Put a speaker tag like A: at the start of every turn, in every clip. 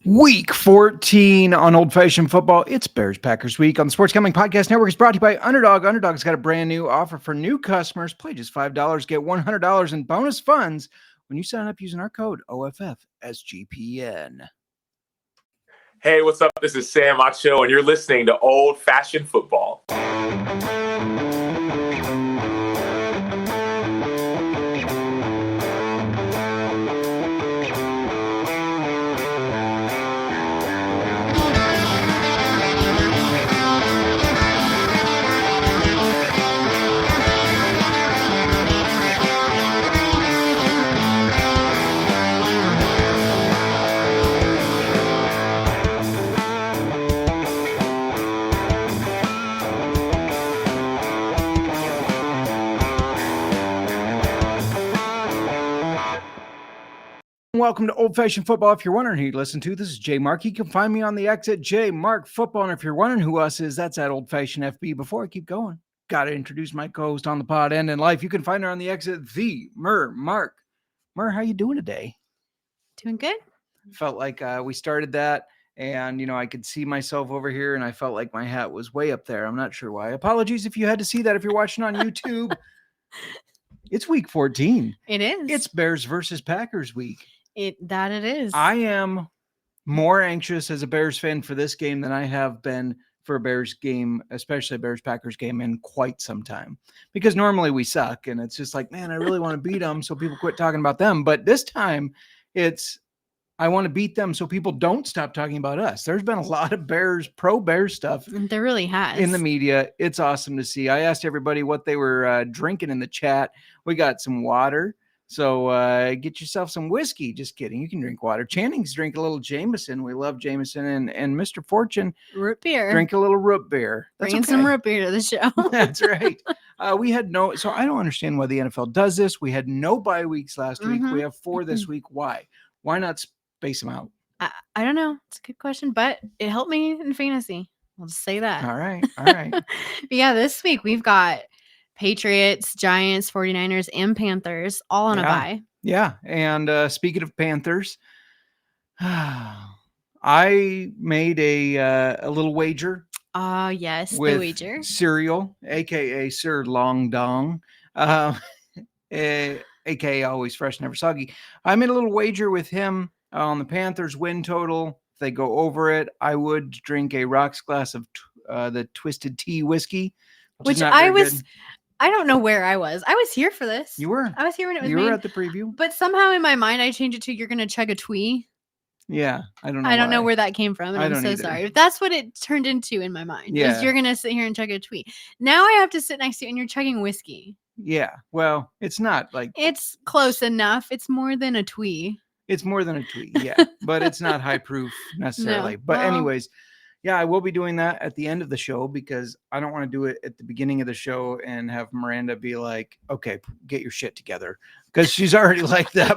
A: Week 14 on Old Fashioned Football. It's Bears Packers Week on the Sports Gambling Podcast Network. Is brought to you by Underdog. Underdog's got a brand new offer for new customers. Play just $5, get $100 in bonus funds when you sign up using our code OFFSGPN.
B: Hey, what's up? This is Sam Acho, and you're listening to Old Fashioned Football.
A: Welcome to Old Fashioned Football. If you're wondering who you listen to, this is JMark. You can find me on the X at JMark Football. And if you're wondering who us is, that's at Old Fashioned FB. Before I keep going, got to introduce my co-host on the pod, End in Life. You can find her on the X at the Mark. Mer, how you doing today?
C: Doing good.
A: Felt like we started that, and I could see myself over here, and I felt like my hat was way up there. I'm not sure why. Apologies if you had to see that. If you're watching on YouTube, it's week 14.
C: It is.
A: It's Bears versus Packers week.
C: It is.
A: I am more anxious as a Bears fan for this game than I have been for a Bears game, especially a Bears-Packers game, in quite some time. Because normally we suck, and it's just like, man, I really want to beat them so people quit talking about them. But this time, I want to beat them so people don't stop talking about us. There's been a lot of pro-Bears stuff.
C: There really has.
A: In the media. It's awesome to see. I asked everybody what they were drinking in the chat. We got some water. So get yourself some whiskey. Just kidding. You can drink water. Channing's drink a little Jameson. We love Jameson. And Mr. Fortune,
C: root beer.
A: Drink a little root beer.
C: Bringing some root beer to the show.
A: That's right. So I don't understand why the NFL does this. We had no bye weeks last week. We have 4 this week. Why? Why not space them out?
C: I don't know. It's a good question, but it helped me in fantasy. I'll just say that.
A: All right. But
C: yeah, this week we've got Patriots, Giants, 49ers, and Panthers all on a bye.
A: Yeah. And speaking of Panthers, I made a little wager.
C: Yes,
A: with
C: the wager.
A: Cereal, a.k.a. Sir Long Dong, a.k.a. Always Fresh, Never Soggy. I made a little wager with him on the Panthers win total. If they go over it, I would drink a rocks glass of the Twisted Tea whiskey.
C: Which I don't know where I was. I was here for this.
A: You were.
C: I was here when it was
A: You
C: made.
A: were at the preview.
C: But somehow in my mind, I changed it to you're going to chug a twee.
A: Yeah. I don't know.
C: I don't know where that came from. And I'm so sorry. That's what it turned into in my mind.
A: Yeah.
C: You're going to sit here and chug a twee. Now I have to sit next to you and you're chugging whiskey.
A: Yeah. Well, it's not like.
C: It's close enough. It's more than a twee.
A: It's more than a twee. Yeah. But it's not high proof necessarily.
C: No.
A: But anyways. Yeah, I will be doing that at the end of the show because I don't want to do it at the beginning of the show and have Miranda be like, okay, get your shit together. Because she's already like that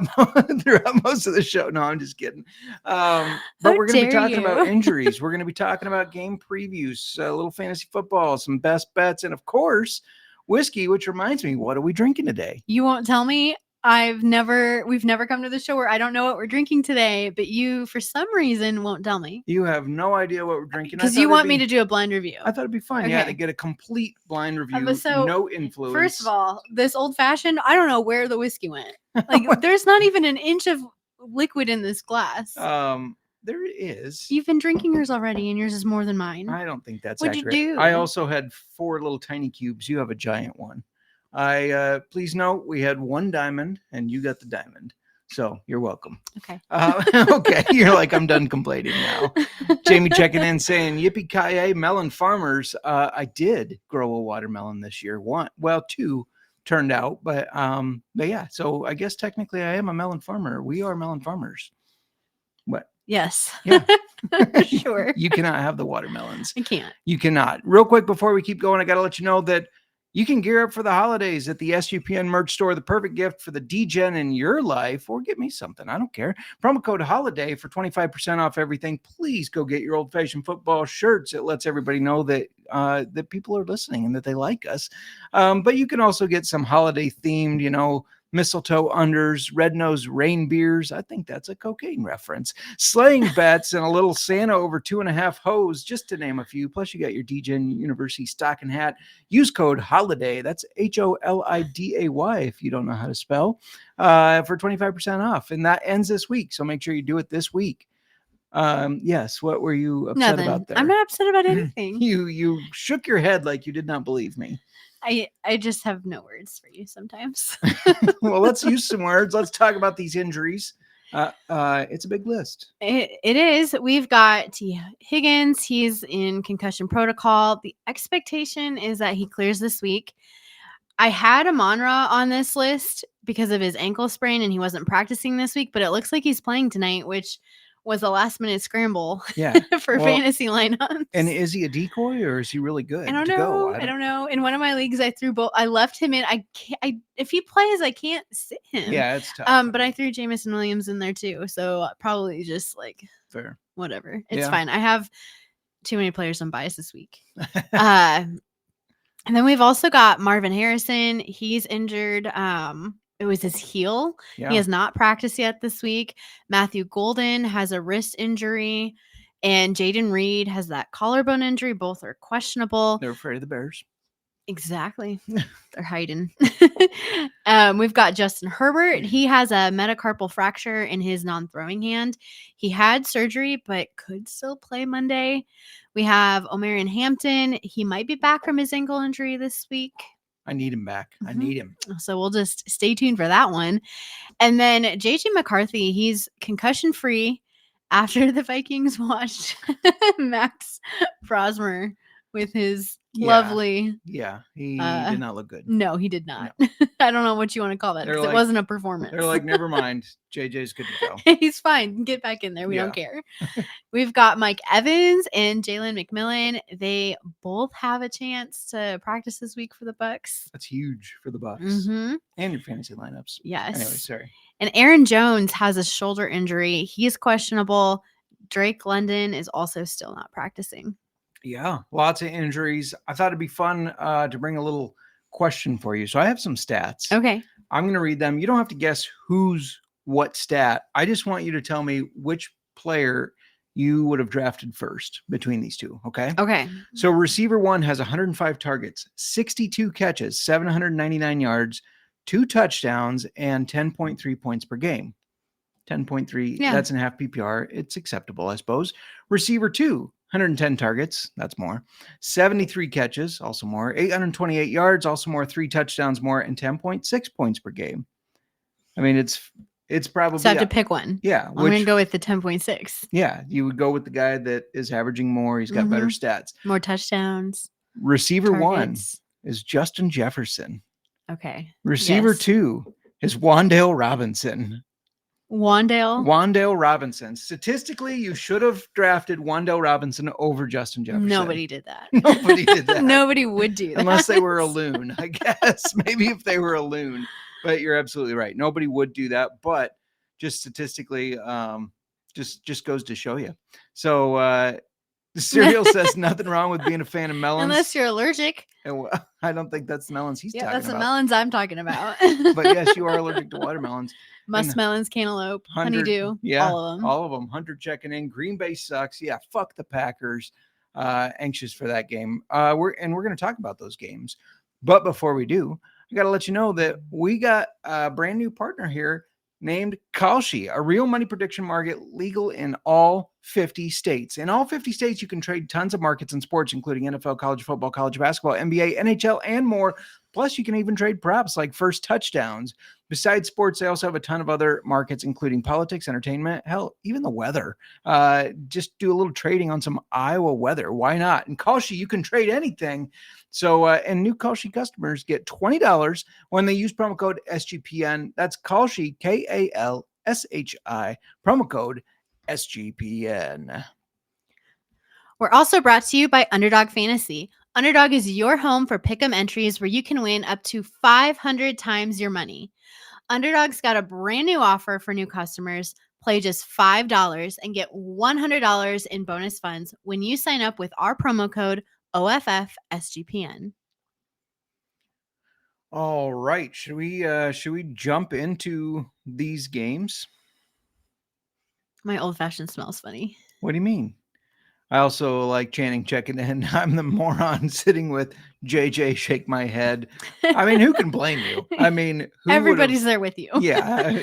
A: throughout most of the show. No, I'm just kidding. But we're going to be talking about injuries. We're going to be talking about game previews, a little fantasy football, some best bets, and of course, whiskey, which reminds me, what are we drinking today?
C: You won't tell me? We've never come to the show where I don't know what we're drinking today, but you, for some reason, won't tell me.
A: You have no idea what we're drinking.
C: Because you want me to do a blind review.
A: I thought it'd be fun.
C: Okay.
A: Yeah, to get a complete blind review. No influence.
C: First of all, this old fashioned, I don't know where the whiskey went. Like, there's not even an inch of liquid in this glass.
A: There is.
C: You've been drinking yours already, and yours is more than mine.
A: I don't think that's
C: What'd
A: accurate.
C: you do?
A: I also had 4 little tiny cubes. You have a giant one. Please note we had 1 diamond and you got the diamond. So you're welcome.
C: Okay.
A: Okay. You're like, I'm done complaining now. Jamie checking in saying, yippee-ki-yay, melon farmers. I did grow a watermelon this year. 2 turned out, but yeah. So I guess technically I am a melon farmer. We are melon farmers. What?
C: Yes.
A: Yeah.
C: Sure.
A: You cannot have the watermelons.
C: I can't.
A: You cannot. Real quick before we keep going, I got to let you know that you can gear up for the holidays at the SGPN merch store, the perfect gift for the DGen in your life, or get me something. I don't care. Promo code HOLIDAY for 25% off everything. Please go get your old-fashioned football shirts. It lets everybody know that that people are listening and that they like us. But you can also get some holiday-themed, mistletoe unders, red-nosed reindeers. I think that's a cocaine reference. Sleighing bets and a little Santa over 2.5 hoes, just to name a few. Plus, you got your DGen University stocking hat. Use code HOLIDAY. That's HOLIDAY if you don't know how to spell, for 25% off. And that ends this week. So make sure you do it this week. Yes. What were you upset
C: Nothing.
A: about there?
C: I'm not upset about anything.
A: You shook your head like you did not believe me.
C: I just have no words for you sometimes.
A: Well, let's use some words. Let's talk about these injuries. It's a big list.
C: It is. We've got T. Higgins. He's in concussion protocol. The expectation is that he clears this week. I had Amon-Ra on this list because of his ankle sprain and he wasn't practicing this week, but it looks like he's playing tonight, which was a last minute scramble for fantasy lineups.
A: And is he a decoy or is he really good?
C: I don't know. I don't know. In one of my leagues, I threw both. I left him in. If he plays, I can't sit him.
A: Yeah, it's tough.
C: But I threw Jamison Williams in there too. So probably just like
A: fair.
C: Whatever. It's fine. I have too many players on bias this week. And then we've also got Marvin Harrison. He's injured. It was his heel. Yeah. He has not practiced yet this week. Matthew Golden has a wrist injury. And Jaden Reed has that collarbone injury. Both are questionable.
A: They're afraid of the Bears.
C: Exactly. They're hiding. We've got Justin Herbert. He has a metacarpal fracture in his non-throwing hand. He had surgery, but could still play Monday. We have Omarion Hampton. He might be back from his ankle injury this week.
A: I need him back. I need him.
C: So we'll just stay tuned for that one. And then JJ McCarthy, he's concussion free after the Vikings watched Max Prosmer with his lovely.
A: Yeah, he did not look good.
C: No, he did not. No. I don't know what you want to call that because it wasn't a performance.
A: They're like, never mind. JJ's good to go.
C: He's fine. Get back in there. We don't care. We've got Mike Evans and Jalen McMillan. They both have a chance to practice this week for the Bucs.
A: That's huge for the Bucs and your fantasy lineups.
C: Yes.
A: Anyway, sorry.
C: And Aaron Jones has a shoulder injury. He's questionable. Drake London is also still not practicing.
A: Yeah, lots of injuries. I thought it'd be fun to bring a little question for you. So I have some stats.
C: Okay.
A: I'm going to read them. You don't have to guess who's what stat. I just want you to tell me which player you would have drafted first between these two. Okay.
C: Okay.
A: So receiver 1 has 105 targets, 62 catches, 799 yards, 2 touchdowns, and 10.3 points per game. 10.3. Yeah. That's in half PPR. It's acceptable, I suppose. Receiver 2. 110 targets, that's more. 73 catches, also more. 828 yards, also more. 3 touchdowns more, and 10.6 points per game. I mean, it's probably.
C: So I have to pick one.
A: Yeah,
C: I'm going to go with the 10.6.
A: Yeah, you would go with the guy that is averaging more. He's got better stats,
C: more touchdowns.
A: Receiver targets. 1 is Justin Jefferson.
C: Okay.
A: Receiver 2 is Wan'Dale Robinson. Wan'Dale Robinson. Statistically, you should have drafted Wan'Dale Robinson over Justin Jefferson.
C: Nobody did that.
A: Nobody did that.
C: Nobody would do that.
A: Unless they were a loon, I guess. Maybe if they were a loon. But you're absolutely right. Nobody would do that. But just statistically, just goes to show you. So Cereal says nothing wrong with being a fan of melons.
C: Unless you're allergic.
A: And, I don't think that's melons he's talking about.
C: That's the melons I'm talking about.
A: But yes, you are allergic to watermelons.
C: Muskmelons, cantaloupe, honeydew, all of them.
A: All of them. Hunter checking in. Green Bay sucks. Yeah, fuck the Packers. Anxious for that game. We're going to talk about those games. But before we do, I got to let you know that we got a brand new partner here named Kalshi, a real money prediction market legal in all 50 states. In all 50 states, you can trade tons of markets and sports, including NFL, college football, college basketball, NBA, NHL, and more. Plus, you can even trade props like first touchdowns. Besides sports, they also have a ton of other markets, including politics, entertainment, hell, even the weather. Just do a little trading on some Iowa weather. Why not? In Kalshi, you can trade anything. So, and new Kalshi customers get $20 when they use promo code SGPN. That's Kalshi, Kalshi, promo code SGPN.
C: We're also brought to you by Underdog Fantasy. Underdog is your home for pick'em entries where you can win up to 500 times your money. Underdog's got a brand new offer for new customers. Play just $5 and get $100 in bonus funds when you sign up with our promo code OFFSGPN.
A: All right. Should we jump into these games?
C: My old fashioned smells funny.
A: What do you mean? I also like Channing checking in. I'm the moron sitting with JJ shake my head. I mean, who can blame you? I mean, who
C: Everybody's
A: would've-
C: there with you.
A: Yeah.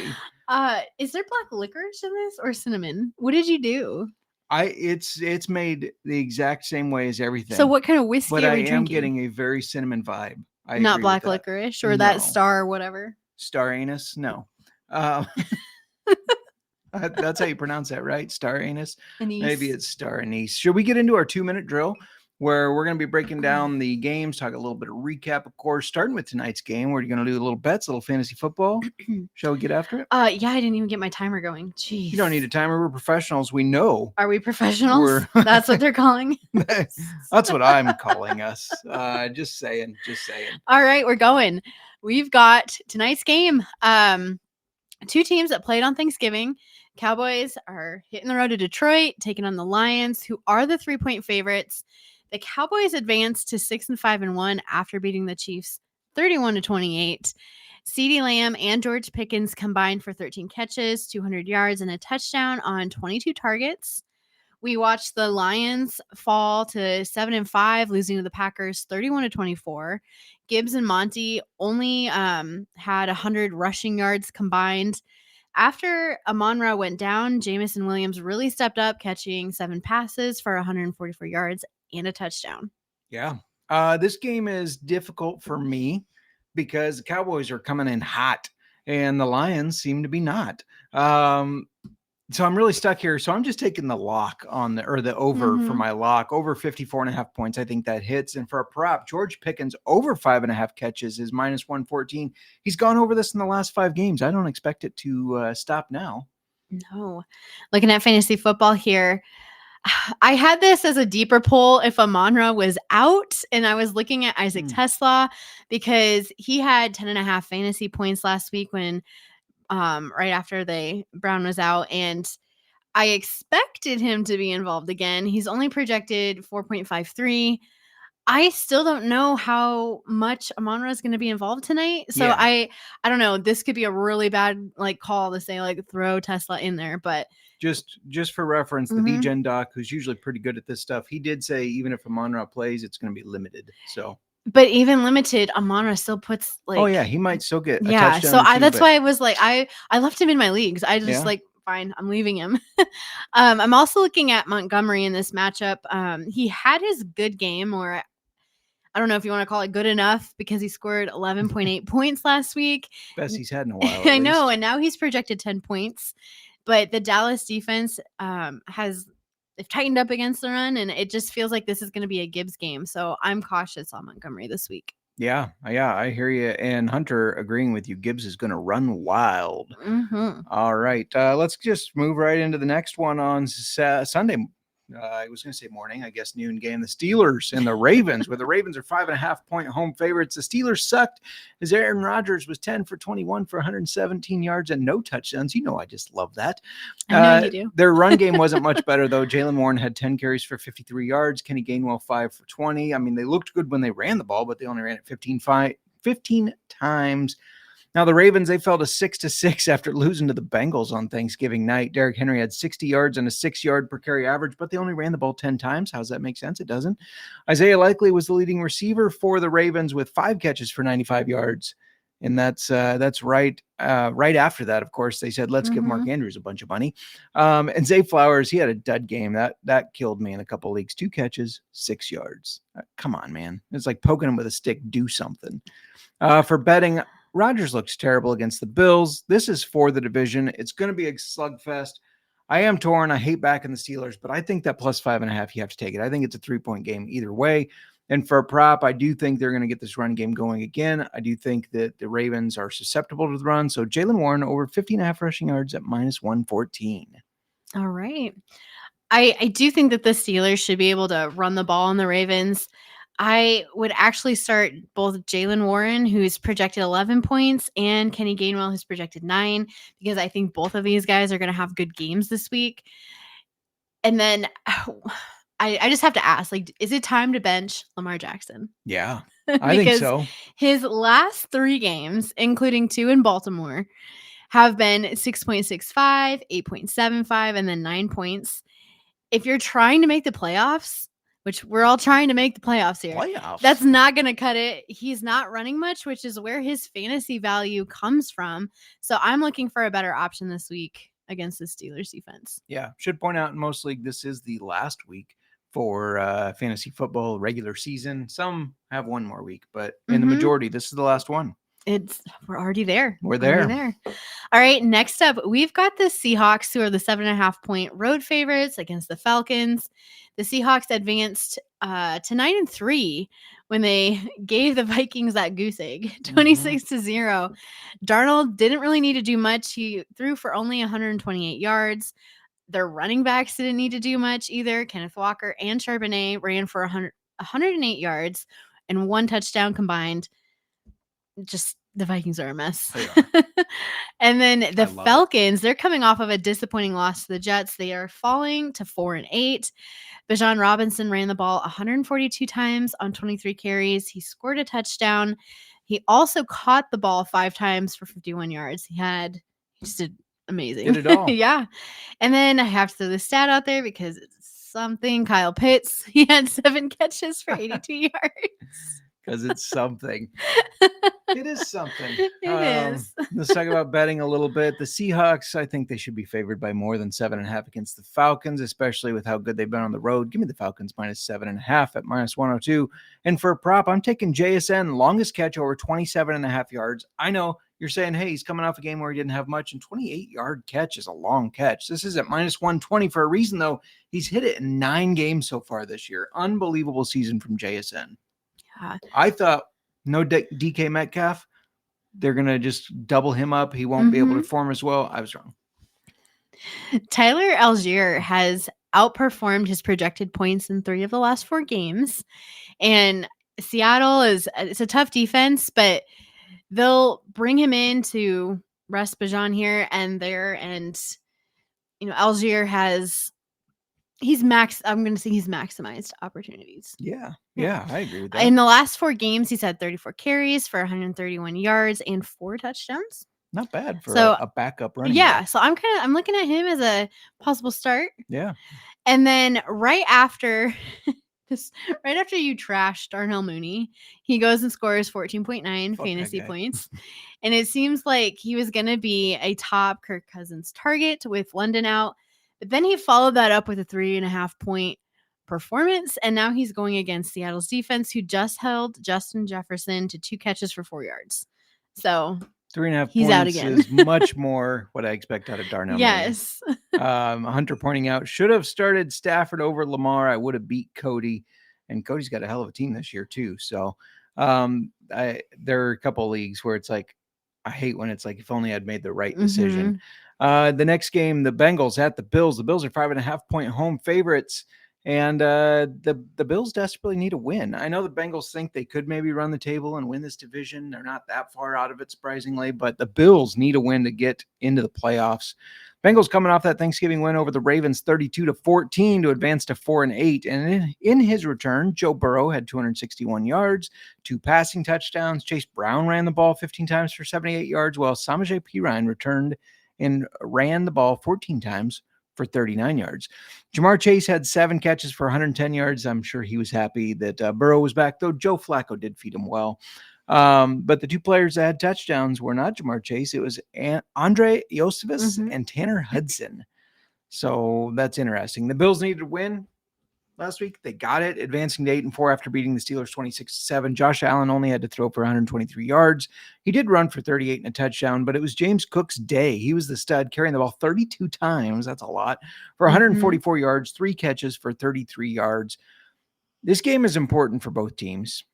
C: Is there black licorice in this or cinnamon? What did you do?
A: It's made the exact same way as everything.
C: So what kind of whiskey
A: but
C: are
A: I
C: we
A: am
C: drinking?
A: getting a very cinnamon vibe. I
C: Not
A: agree
C: black
A: with that.
C: licorice or that
A: No.
C: star or whatever.
A: Star anus? No. That's how you pronounce that, right? Star anus?
C: Anise.
A: Maybe it's star anise. Should we get into our 2-minute drill where we're going to be breaking down the games, talk a little bit of recap, of course, starting with tonight's game. We're going to do a little bets, a little fantasy football. Shall we get after it?
C: Yeah, I didn't even get my timer going. Jeez.
A: You don't need a timer. We're professionals. We know.
C: Are we professionals?
A: We're-
C: That's what they're calling.
A: That's what I'm calling us. Just saying.
C: All right, we're going. We've got tonight's game. Two teams that played on Thanksgiving. Cowboys are hitting the road to Detroit, taking on the Lions, who are the 3-point favorites. The Cowboys advanced to 6-5-1 after beating the Chiefs 31-28. CeeDee Lamb and George Pickens combined for 13 catches, 200 yards, and a touchdown on 22 targets. We watched the Lions fall to 7-5, losing to the Packers 31-24. Gibbs and Monty only had 100 rushing yards combined. After Amon-Ra went down, Jamison Williams really stepped up, catching 7 passes for 144 yards and a touchdown.
A: Yeah. This game is difficult for me because the Cowboys are coming in hot and the Lions seem to be not. So I'm really stuck here. So I'm just taking the lock on the over for my lock, over 54.5 points. I think that hits. And for a prop, George Pickens over 5.5 catches is -114. He's gone over this in the last 5 games. I don't expect it to stop now.
C: No. Looking at fantasy football here, I had this as a deeper pull if Amon-Ra was out, and I was looking at Isaac Tesla because he had 10.5 fantasy points last week when right after Brown was out, and I expected him to be involved again. He's only projected 4.53. I still don't know how much Amon-Ra is going to be involved tonight. So
A: Yeah.
C: I don't know. This could be a really bad call to say throw Tesla in there, but
A: just for reference, the DGen doc, who's usually pretty good at this stuff, he did say even if Amon-Ra plays, it's going to be limited. So
C: but even limited, Amon-Ra still puts
A: oh yeah, he might still get a
C: yeah.
A: touchdown.
C: So that's
A: but
C: why I was I left him in my leagues. I just fine, I'm leaving him. I'm also looking at Montgomery in this matchup. He had his good game, or I don't know if you want to call it good enough, because he scored 11.8 points last week.
A: best he's had in a while.
C: I know, and now he's projected 10 points. But the Dallas defense they've tightened up against the run, and it just feels like this is going to be a Gibbs game. So I'm cautious on Montgomery this week.
A: Yeah, I hear you. And Hunter agreeing with you. Gibbs is going to run wild. All right, let's just move right into the next one on Sunday. I was going to say morning, I guess noon game. The Steelers and the Ravens, where the Ravens are 5.5-point home favorites. The Steelers sucked as Aaron Rodgers was 10 for 21 for 117 yards and no touchdowns. You know, I just love that.
C: I know you do.
A: Their run game wasn't much better, though. Jalen Warren had 10 carries for 53 yards. Kenny Gainwell, 5 for 20. I mean, they looked good when they ran the ball, but they only ran it 15 times. Now, the Ravens, they fell to 6-6 after losing to the Bengals on Thanksgiving night. Derrick Henry had 60 yards and a 6-yard per carry average, but they only ran the ball 10 times. How does that make sense? It doesn't. Isaiah Likely was the leading receiver for the Ravens with 5 catches for 95 yards. And that's right after that, of course, they said, let's give Mark Andrews a bunch of money. And Zay Flowers, he had a dud game. That killed me in a couple leagues. 2 catches, 6 yards. Come on, man. It's like poking him with a stick. Do something. For betting, Rodgers looks terrible against the Bills. This is for the division. It's going to be a slugfest. I am torn. I hate backing the Steelers, but I think that plus 5.5, you have to take it. I think it's a 3-point game either way. And for a prop, I do think they're going to get this run game going again. I do think that the Ravens are susceptible to the run. So Jalen Warren over 50.5 rushing yards at -114.
C: All right. I do think that the Steelers should be able to run the ball on the Ravens. I would actually start both Jalen Warren, who's projected 11 points, and Kenny Gainwell, who's projected 9, because I think both of these guys are going to have good games this week. And then I just have to ask, is it time to bench Lamar Jackson?
A: Yeah. I think so.
C: His last 3 games, including 2 in Baltimore, have been 6.65, 8.75, and then 9 points. If you're trying to make the playoffs, which we're all trying to make the playoffs here, that's not going to cut it. He's not running much, which is where his fantasy value comes from. So I'm looking for a better option this week against the Steelers defense.
A: Yeah. Should point out in most league, this is the last week for fantasy football regular season. Some have one more week, but in the majority, this is the last one.
C: We're already there.
A: We're there.
C: All right. Next up, we've got the Seahawks, who are the 7.5-point road favorites against the Falcons. The Seahawks advanced to 9-3 when they gave the Vikings that goose egg, 26-0. Darnold didn't really need to do much. He threw for only 128 yards. Their running backs didn't need to do much either. Kenneth Walker and Charbonnet ran for 108 yards and 1 touchdown combined. Just the Vikings are a mess. And then the Falcons, they're coming off of a disappointing loss to the Jets. They are falling to 4-8. Bijan Robinson ran the ball 142 times on 23 carries. He scored a touchdown. He also caught the ball 5 times for 51 yards. He just did amazing.
A: Did it all.
C: Yeah. And then I have to throw the stat out there because it's something. Kyle Pitts, he had 7 catches for 82 yards.
A: Because it's something. It is something.
C: It is.
A: Let's talk about betting a little bit. The Seahawks, I think they should be favored by more than 7.5 against the Falcons, especially with how good they've been on the road. Give me the Falcons minus 7.5 at minus 102. And for a prop, I'm taking JSN, longest catch over 27.5 yards. I know you're saying, hey, he's coming off a game where he didn't have much, and 28-yard catch is a long catch. This is at minus 120 for a reason, though. He's hit it in 9 games so far this year. Unbelievable season from JSN. I thought no DK Metcalf, they're going to just double him up. He won't be able to perform as well. I was wrong.
C: Tyler Algier has outperformed his projected points in 3 of the last 4 games. And Seattle it's a tough defense, but they'll bring him in to rest Bijan here and there. And, Algier he's maximized opportunities.
A: Yeah, I agree with that.
C: In the last 4 games, he's had 34 carries for 131 yards and 4 touchdowns.
A: Not bad for a backup running back.
C: So I'm looking at him as a possible start.
A: Yeah.
C: And then right after you trash Darnell Mooney, he goes and scores 14.9 fantasy points. And it seems like he was going to be a top Kirk Cousins target with London out. But then he followed that up with a 3.5-point performance, and now he's going against Seattle's defense, who just held Justin Jefferson to 2 catches for 4 yards. So
A: 3.5
C: he's
A: points
C: out again.
A: is much more what I expect out of Darnell.
C: Yes.
A: Hunter pointing out, should have started Stafford over Lamar. I would have beat Cody, and Cody's got a hell of a team this year too. So there are a couple of leagues where it's like, I hate when it's like, if only I'd made the right decision. The next game, the Bengals at the Bills. The Bills are 5.5-point home favorites, and the Bills desperately need a win. I know the Bengals think they could maybe run the table and win this division. They're not that far out of it, surprisingly, but the Bills need a win to get into the playoffs. Bengals coming off that Thanksgiving win over the Ravens 32-14 to advance to 4-8. And in his return, Joe Burrow had 261 yards, 2 passing touchdowns. Chase Brown ran the ball 15 times for 78 yards, while Samaje Perine returned and ran the ball 14 times for 39 yards. Jamar Chase had 7 catches for 110 yards. I'm sure he was happy that Burrow was back, though Joe Flacco did feed him well. But the 2 players that had touchdowns were not Jamar Chase. It was Andre Iosivas and Tanner Hudson. So that's interesting. The Bills needed to win last week. They got it, advancing to 8-4 after beating the Steelers 26-7. Josh Allen only had to throw for 123 yards. He did run for 38 and a touchdown, but it was James Cook's day. He was the stud, carrying the ball 32 times. That's a lot. For 144 yards, 3 catches for 33 yards. This game is important for both teams.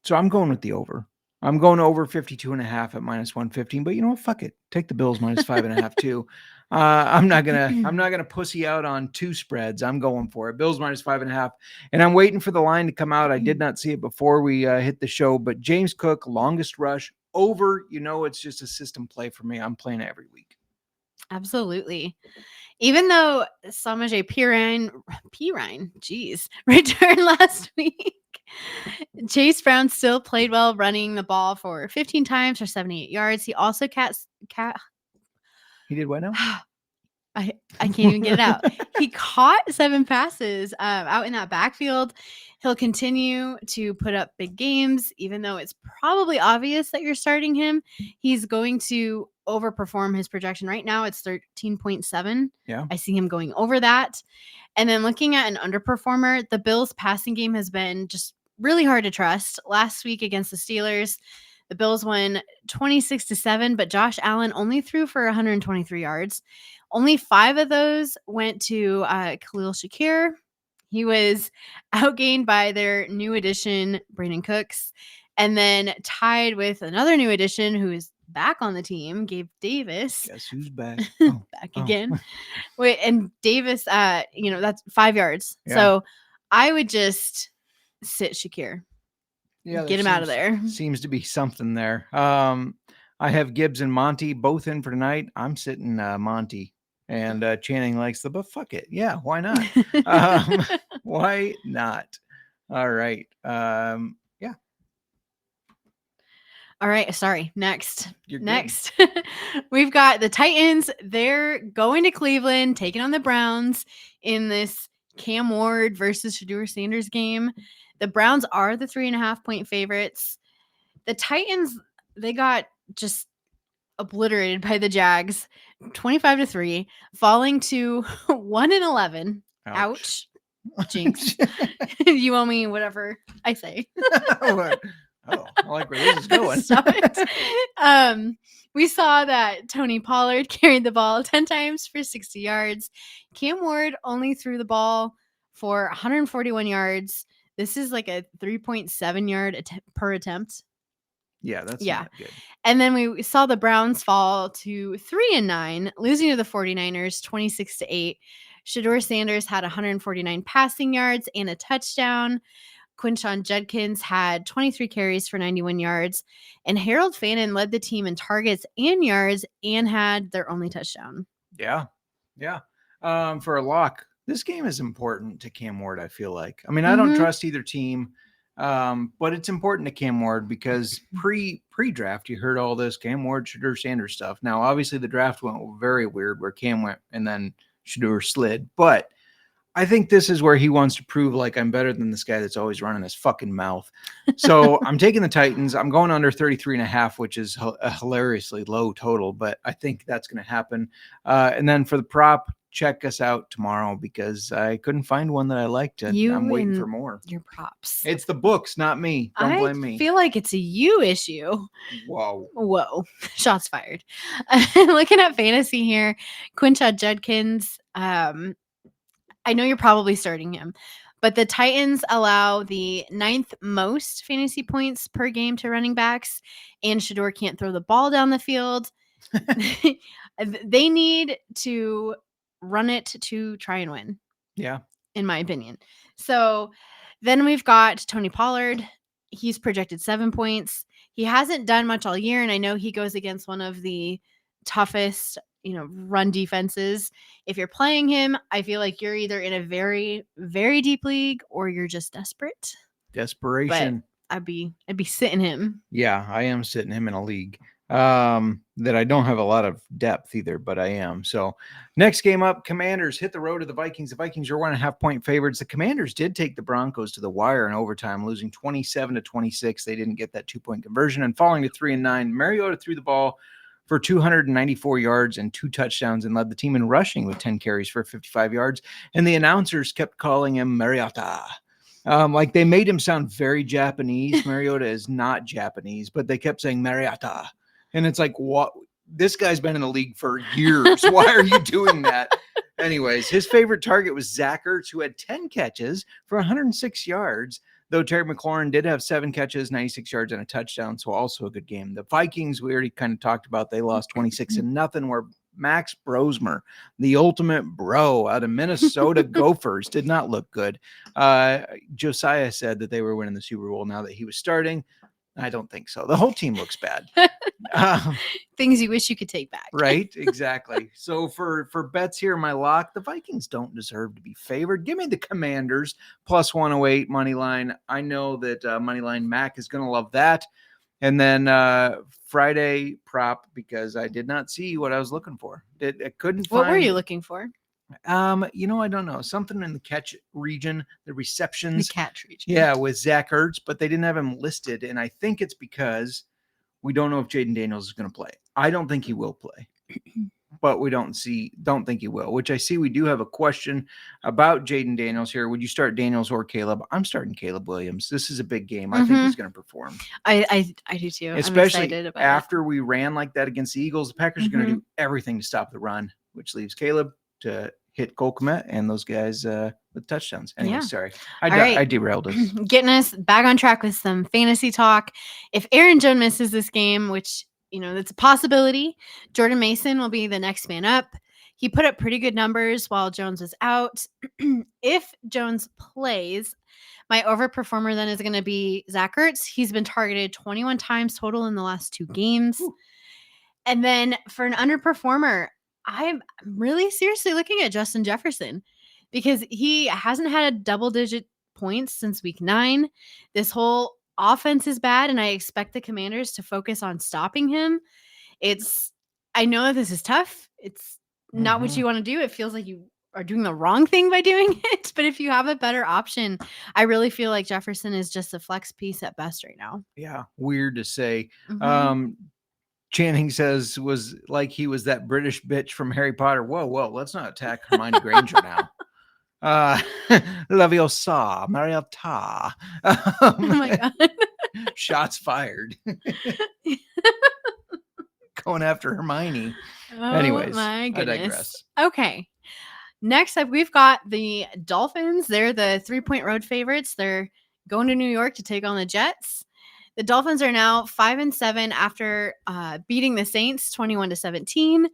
A: So I'm going with the over. I'm going over 52.5 at minus 115, but you know what? Fuck it. Take the Bills minus 5.5 too. I'm not gonna pussy out on 2 spreads. I'm going for it. Bills minus 5.5, and I'm waiting for the line to come out. I did not see it before we hit the show, but James Cook, longest rush over. It's just a system play for me. I'm playing it every week.
C: Absolutely. Even though Samaje Perine, returned last week, Chase Brown still played well, running the ball for 15 times for 78 yards. He also
A: He did what now?
C: I can't even get it out. He caught 7 passes out in that backfield. He'll continue to put up big games, even though it's probably obvious that you're starting him. He's going to overperform his projection. Right now, it's 13.7.
A: Yeah.
C: I see him going over that. And then looking at an underperformer, the Bills' passing game has been just really hard to trust. Last week against the Steelers, the Bills won 26-7, but Josh Allen only threw for 123 yards. Only 5 of those went to Khalil Shakir. He was outgained by their new addition, Brandon Cooks, and then tied with another new addition who is back on the team, Gabe Davis.
A: Guess who's back?
C: Back again. Wait, and Davis, that's 5 yards.
A: Yeah.
C: So I would just sit Shakir.
A: Yeah,
C: Get him out of there.
A: Seems to be something there. I have Gibbs and Monty both in for tonight. I'm sitting Monty, and Channing likes but fuck it. Yeah, why not? Why not? All right. Yeah.
C: All right. Sorry. Next.
A: You're good.
C: Next. We've got the Titans. They're going to Cleveland, taking on the Browns in this Cam Ward versus Shedeur Sanders game. The Browns are the 3.5-point favorites. The Titans, they got just obliterated by the Jags, 25-3, falling to 1-11. Ouch. Jinx. You owe me whatever I say.
A: I like where this is going.
C: Stop it. We saw that Tony Pollard carried the ball 10 times for 60 yards. Cam Ward only threw the ball for 141 yards. This is like a 3.7 yard per attempt.
A: Yeah, that's
C: Yeah.
A: not good.
C: And then we saw the Browns fall to 3-9, losing to the 49ers 26-8. Shedeur Sanders had 149 passing yards and a touchdown. Quinshon Judkins had 23 carries for 91 yards. And Harold Fannin led the team in targets and yards and had their only touchdown.
A: Yeah. Yeah. For a lock, this game is important to Cam Ward, I feel like. I mean, I don't trust either team, but it's important to Cam Ward because pre-draft, you heard all this Cam Ward, Shedeur Sanders stuff. Now, obviously, the draft went very weird where Cam went and then Shedeur slid. But I think this is where he wants to prove like I'm better than this guy that's always running his fucking mouth. So I'm taking the Titans. I'm going under 33.5, which is a hilariously low total, but I think that's going to happen. And then for the prop, check us out tomorrow because I couldn't find one that I liked. I'm waiting for more.
C: Your props.
A: It's the books, not me. Don't blame me.
C: I feel like it's a you issue.
A: Whoa.
C: Shots fired. Looking at fantasy here, Quinshon Judkins. I know you're probably starting him, but the Titans allow the 9th most fantasy points per game to running backs, and Shedeur can't throw the ball down the field. They need to run it to try and win.
A: Yeah.
C: In my opinion. So then we've got Tony Pollard. He's projected 7 points. He hasn't done much all year, and I know he goes against one of the toughest run defenses. If you're playing him, I feel like you're either in a very, very deep league or you're just desperate.
A: Desperation.
C: But I'd be sitting him.
A: Yeah, I am sitting him in a league that I don't have a lot of depth either, but I am. So next game up, Commanders hit the road to the Vikings. The Vikings are 1.5-point favorites. The Commanders did take the Broncos to the wire in overtime, losing 27-26. They didn't get that 2-point conversion and falling to 3-9. Mariota threw the ball for 294 yards and 2 touchdowns and led the team in rushing with 10 carries for 55 yards. And the announcers kept calling him Mariota. Like they made him sound very Japanese. Mariota is not Japanese, but they kept saying Mariota. And it's like, what? This guy's been in the league for years. Why are you doing that? Anyways, his favorite target was Zach Ertz, who had 10 catches for 106 yards. Though Terry McLaurin did have 7 catches, 96 yards, and a touchdown, so also a good game. The Vikings, we already kind of talked about, they lost 26-0, where Max Brosmer, the ultimate bro out of Minnesota Gophers, did not look good. Josiah said that they were winning the Super Bowl now that he was starting. I don't think so. The whole team looks bad.
C: Things you wish you could take back.
A: Right, exactly. So for bets here, my lock, the Vikings don't deserve to be favored. Give me the Commanders plus 108 money line. I know that money line Mac is going to love that. And then Friday prop, because I did not see what I was looking for. I couldn't find.
C: What were you looking for?
A: I don't know. Something in the catch region, the receptions.
C: The catch region.
A: Yeah, with Zach Ertz, but they didn't have him listed. And I think it's because we don't know if Jaden Daniels is going to play. I don't think he will play, but we don't think he will, which I see we do have a question about Jaden Daniels here. Would you start Daniels or Caleb? I'm starting Caleb Williams. This is a big game. I think he's going to perform.
C: I do too.
A: Especially
C: I'm excited about
A: after we ran like that against the Eagles. The Packers are going to do everything to stop the run, which leaves Caleb to hit Cole Kmet and those guys with touchdowns. Anyway, sorry. I derailed us.
C: Getting us back on track with some fantasy talk. If Aaron Jones misses this game, which, that's a possibility, Jordan Mason will be the next man up. He put up pretty good numbers while Jones was out. If Jones plays, my overperformer then is going to be Zach Ertz. He's been targeted 21 times total in the last 2 games. Ooh. And then for an underperformer, I'm really seriously looking at Justin Jefferson because he hasn't had a double-digit points since week 9. This whole offense is bad, and I expect the Commanders to focus on stopping him. I know that this is tough. It's not what you want to do. It feels like you are doing the wrong thing by doing it. But if you have a better option, I really feel like Jefferson is just a flex piece at best right now.
A: Yeah, weird to say. Channing says was like he was that British bitch from Harry Potter. Whoa, let's not attack Hermione Granger now. Leviosa, Marietta.
C: Oh my God.
A: Shots fired. Going after Hermione. Anyways,
C: my goodness.
A: I digress.
C: Okay. Next up, we've got the Dolphins. They're the 3-point road favorites. They're going to New York to take on the Jets. The Dolphins are now 5-7 after beating the Saints 21-17.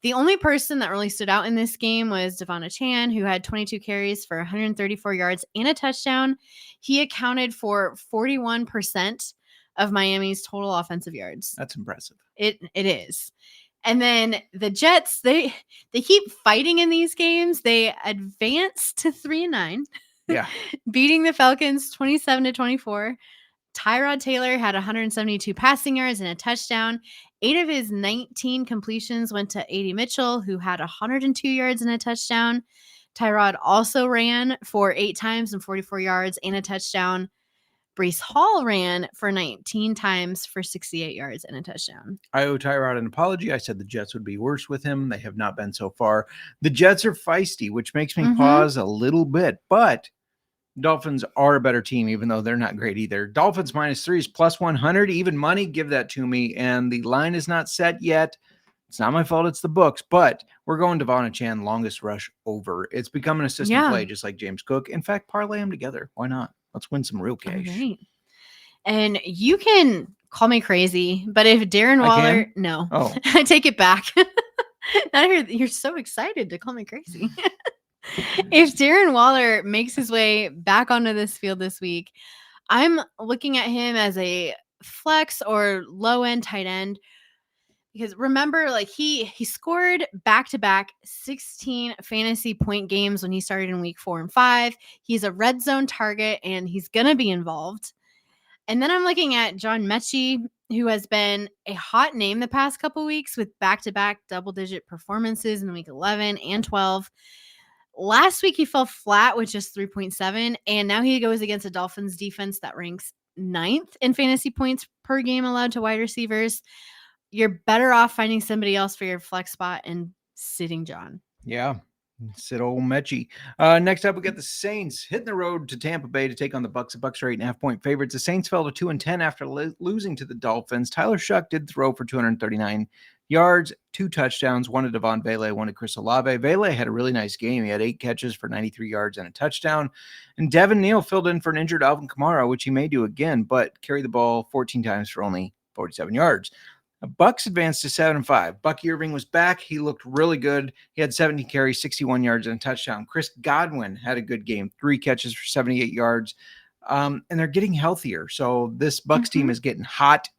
C: The only person that really stood out in this game was Devon Achane, who had 22 carries for 134 yards and a touchdown. He accounted for 41% of Miami's total offensive yards.
A: That's impressive.
C: It is. And then the Jets, they keep fighting in these games. They advance to 3-9.
A: Yeah.
C: Beating the Falcons 27-24. Tyrod Taylor had 172 passing yards and a touchdown. 8 of his 19 completions went to A.D. Mitchell, who had 102 yards and a touchdown. Tyrod also ran for 8 times and 44 yards and a touchdown. Breece Hall ran for 19 times for 68 yards and a touchdown.
A: I owe Tyrod an apology. I said the Jets would be worse with him. They have not been so far. The Jets are feisty, which makes me pause a little bit, but Dolphins are a better team, even though they're not great either. Dolphins -3 is plus 100. Even money, give that to me. And the line is not set yet. It's not my fault. It's the books. But we're going Devon Achane, longest rush over. It's becoming a system play, just like James Cook. In fact, parlay them together. Why not? Let's win some real cash.
C: Right. And you can call me crazy, but if Darren Waller, no, I take it back. You're so excited to call me crazy. If Darren Waller makes his way back onto this field this week, I'm looking at him as a flex or low-end tight end. Because remember, like he scored back-to-back 16 fantasy point games when he started in week 4 and 5. He's a red zone target, and he's going to be involved. And then I'm looking at John Mechie, who has been a hot name the past couple weeks with back-to-back double-digit performances in week 11 and 12. Last week, he fell flat with just 3.7, and now he goes against a Dolphins defense that ranks 9th in fantasy points per game allowed to wide receivers. You're better off finding somebody else for your flex spot and sitting John.
A: Yeah, sit old Mechie. Next up, we got the Saints hitting the road to Tampa Bay to take on the Bucs. The Bucs are 8.5-point favorites. The Saints fell to 2-10 after losing to the Dolphins. Tyler Shuck did throw for 239 yards, 2 touchdowns, 1 to Devon Vele, 1 to Chris Olave. Vele had a really nice game. He had 8 catches for 93 yards and a touchdown. And Devin Neal filled in for an injured Alvin Kamara, which he may do again, but carried the ball 14 times for only 47 yards. The Bucs advanced to 7-5. Bucky Irving was back. He looked really good. He had 17 carries, 61 yards, and a touchdown. Chris Godwin had a good game, 3 catches for 78 yards. And they're getting healthier. So this Bucs team is getting hot.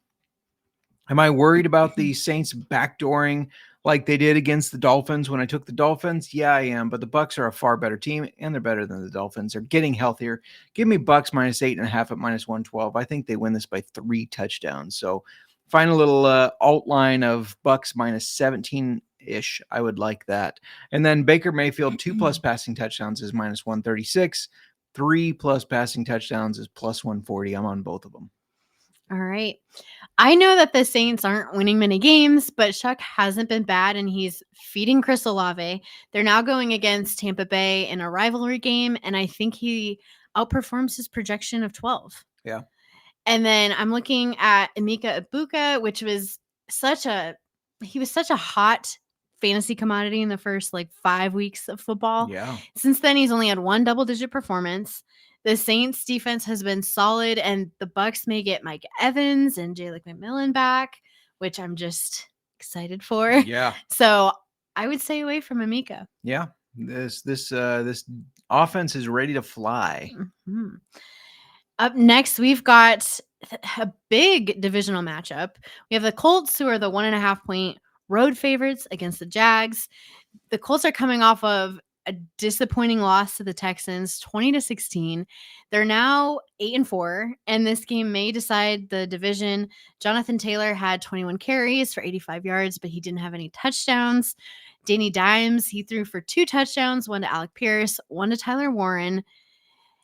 A: Am I worried about the Saints backdooring like they did against the Dolphins when I took the Dolphins? Yeah, I am. But the Bucs are a far better team, and they're better than the Dolphins. They're getting healthier. Give me Bucs -8.5 at -112. I think they win this by 3 touchdowns. So find a little outline of Bucs -17-ish. I would like that. And then Baker Mayfield 2+ passing touchdowns is -136. 3+ passing touchdowns is +140. I'm on both of them.
C: All right. I know that the Saints aren't winning many games, but Chuck hasn't been bad, and he's feeding Chris Olave. They're now going against Tampa Bay in a rivalry game, and I think he outperforms his projection of 12.
A: Yeah.
C: And then I'm looking at Emeka Ibuka, which was such a hot fantasy commodity in the first 5 weeks of football.
A: Yeah.
C: Since then, he's only had 1 double-digit performance. The Saints defense has been solid, and the Bucs may get Mike Evans and Jalen McMillan back, which I'm just excited for.
A: Yeah.
C: So I would stay away from Emeka.
A: Yeah. This offense is ready to fly.
C: Mm-hmm. Up next, we've got a big divisional matchup. We have the Colts, who are the 1.5-point road favorites against the Jags. The Colts are coming off of a disappointing loss to the Texans, 20-16. They're now 8-4, and this game may decide the division. Jonathan Taylor had 21 carries for 85 yards, but he didn't have any touchdowns. Danny Dimes, he threw for 2 touchdowns, 1 to Alec Pierce, 1 to Tyler Warren.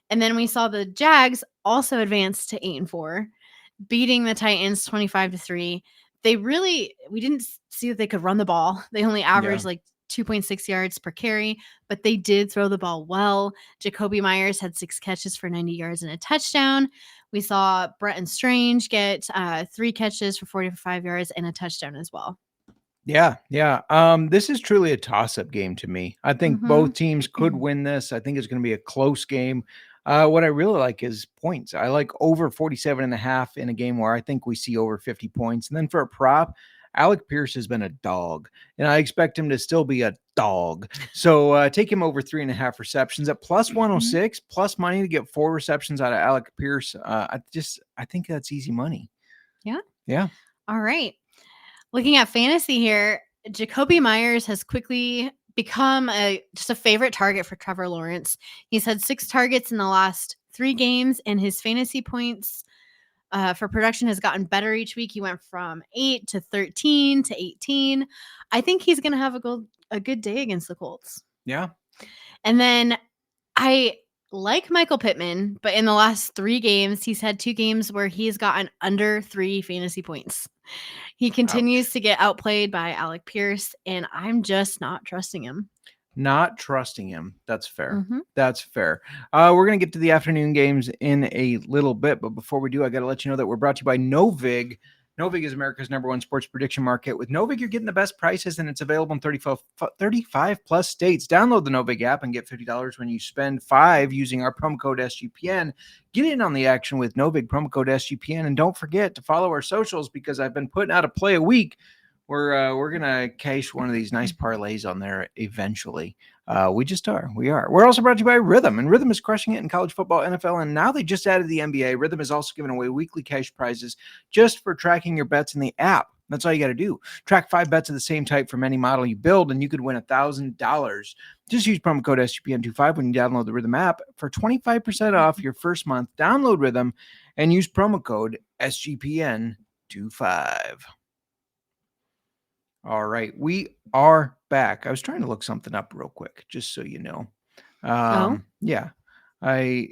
C: And then we saw the Jags also advance to 8-4, beating the Titans 25-3. We didn't see that they could run the ball. They only averaged 2.6 yards per carry, but they did throw the ball well. Jacoby Myers had 6 catches for 90 yards and a touchdown. We saw Bretton Strange get 3 catches for 45 yards and a touchdown as well.
A: Yeah. This is truly a toss-up game to me. I think both teams could win this. I think it's going to be a close game. What I really like is points. I like over 47.5 in a game where I think we see over 50 points. And then for a prop, Alec Pierce has been a dog, and I expect him to still be a dog. So take him over 3.5 receptions at +106, plus money to get 4 receptions out of Alec Pierce. I think that's easy money. Yeah.
C: All right. Looking at fantasy here, Jacoby Myers has quickly become just a favorite target for Trevor Lawrence. He's had 6 targets in the last 3 games, and his fantasy points for production has gotten better each week. He went from 8 to 13 to 18. I think he's going to have a good day against the Colts.
A: Yeah.
C: And then I like Michael Pittman, but in the last 3 games, he's had 2 games where he's gotten under 3 fantasy points. He continues to get outplayed by Alec Pierce, and I'm just not trusting him.
A: Not trusting him. That's fair. That's fair. We're going to get to the afternoon games in a little bit, but before we do, I got to let you know that we're brought to you by Novig. Novig is America's #1 sports prediction market. With Novig, you're getting the best prices, and it's available in 35 plus states. Download the Novig app and get $50 when you spend $5 using our promo code SGPN. Get in on the action with Novig, promo code SGPN, and don't forget to follow our socials because I've been putting out a play a week. We're gonna cash one of these nice parlays on there eventually. We just are. We are. We're also brought to you by Rhythm, and Rhythm is crushing it in college football, NFL, and now they just added the NBA. Rhythm is also giving away weekly cash prizes just for tracking your bets in the app. That's all you got to do. Track 5 bets of the same type from any model you build, and you could win $1,000. Just use promo code SGPN25 when you download the Rhythm app for 25% off your first month. Download Rhythm and use promo code SGPN25. All right, we are back. I was trying to look something up real quick, just so you know. Yeah, I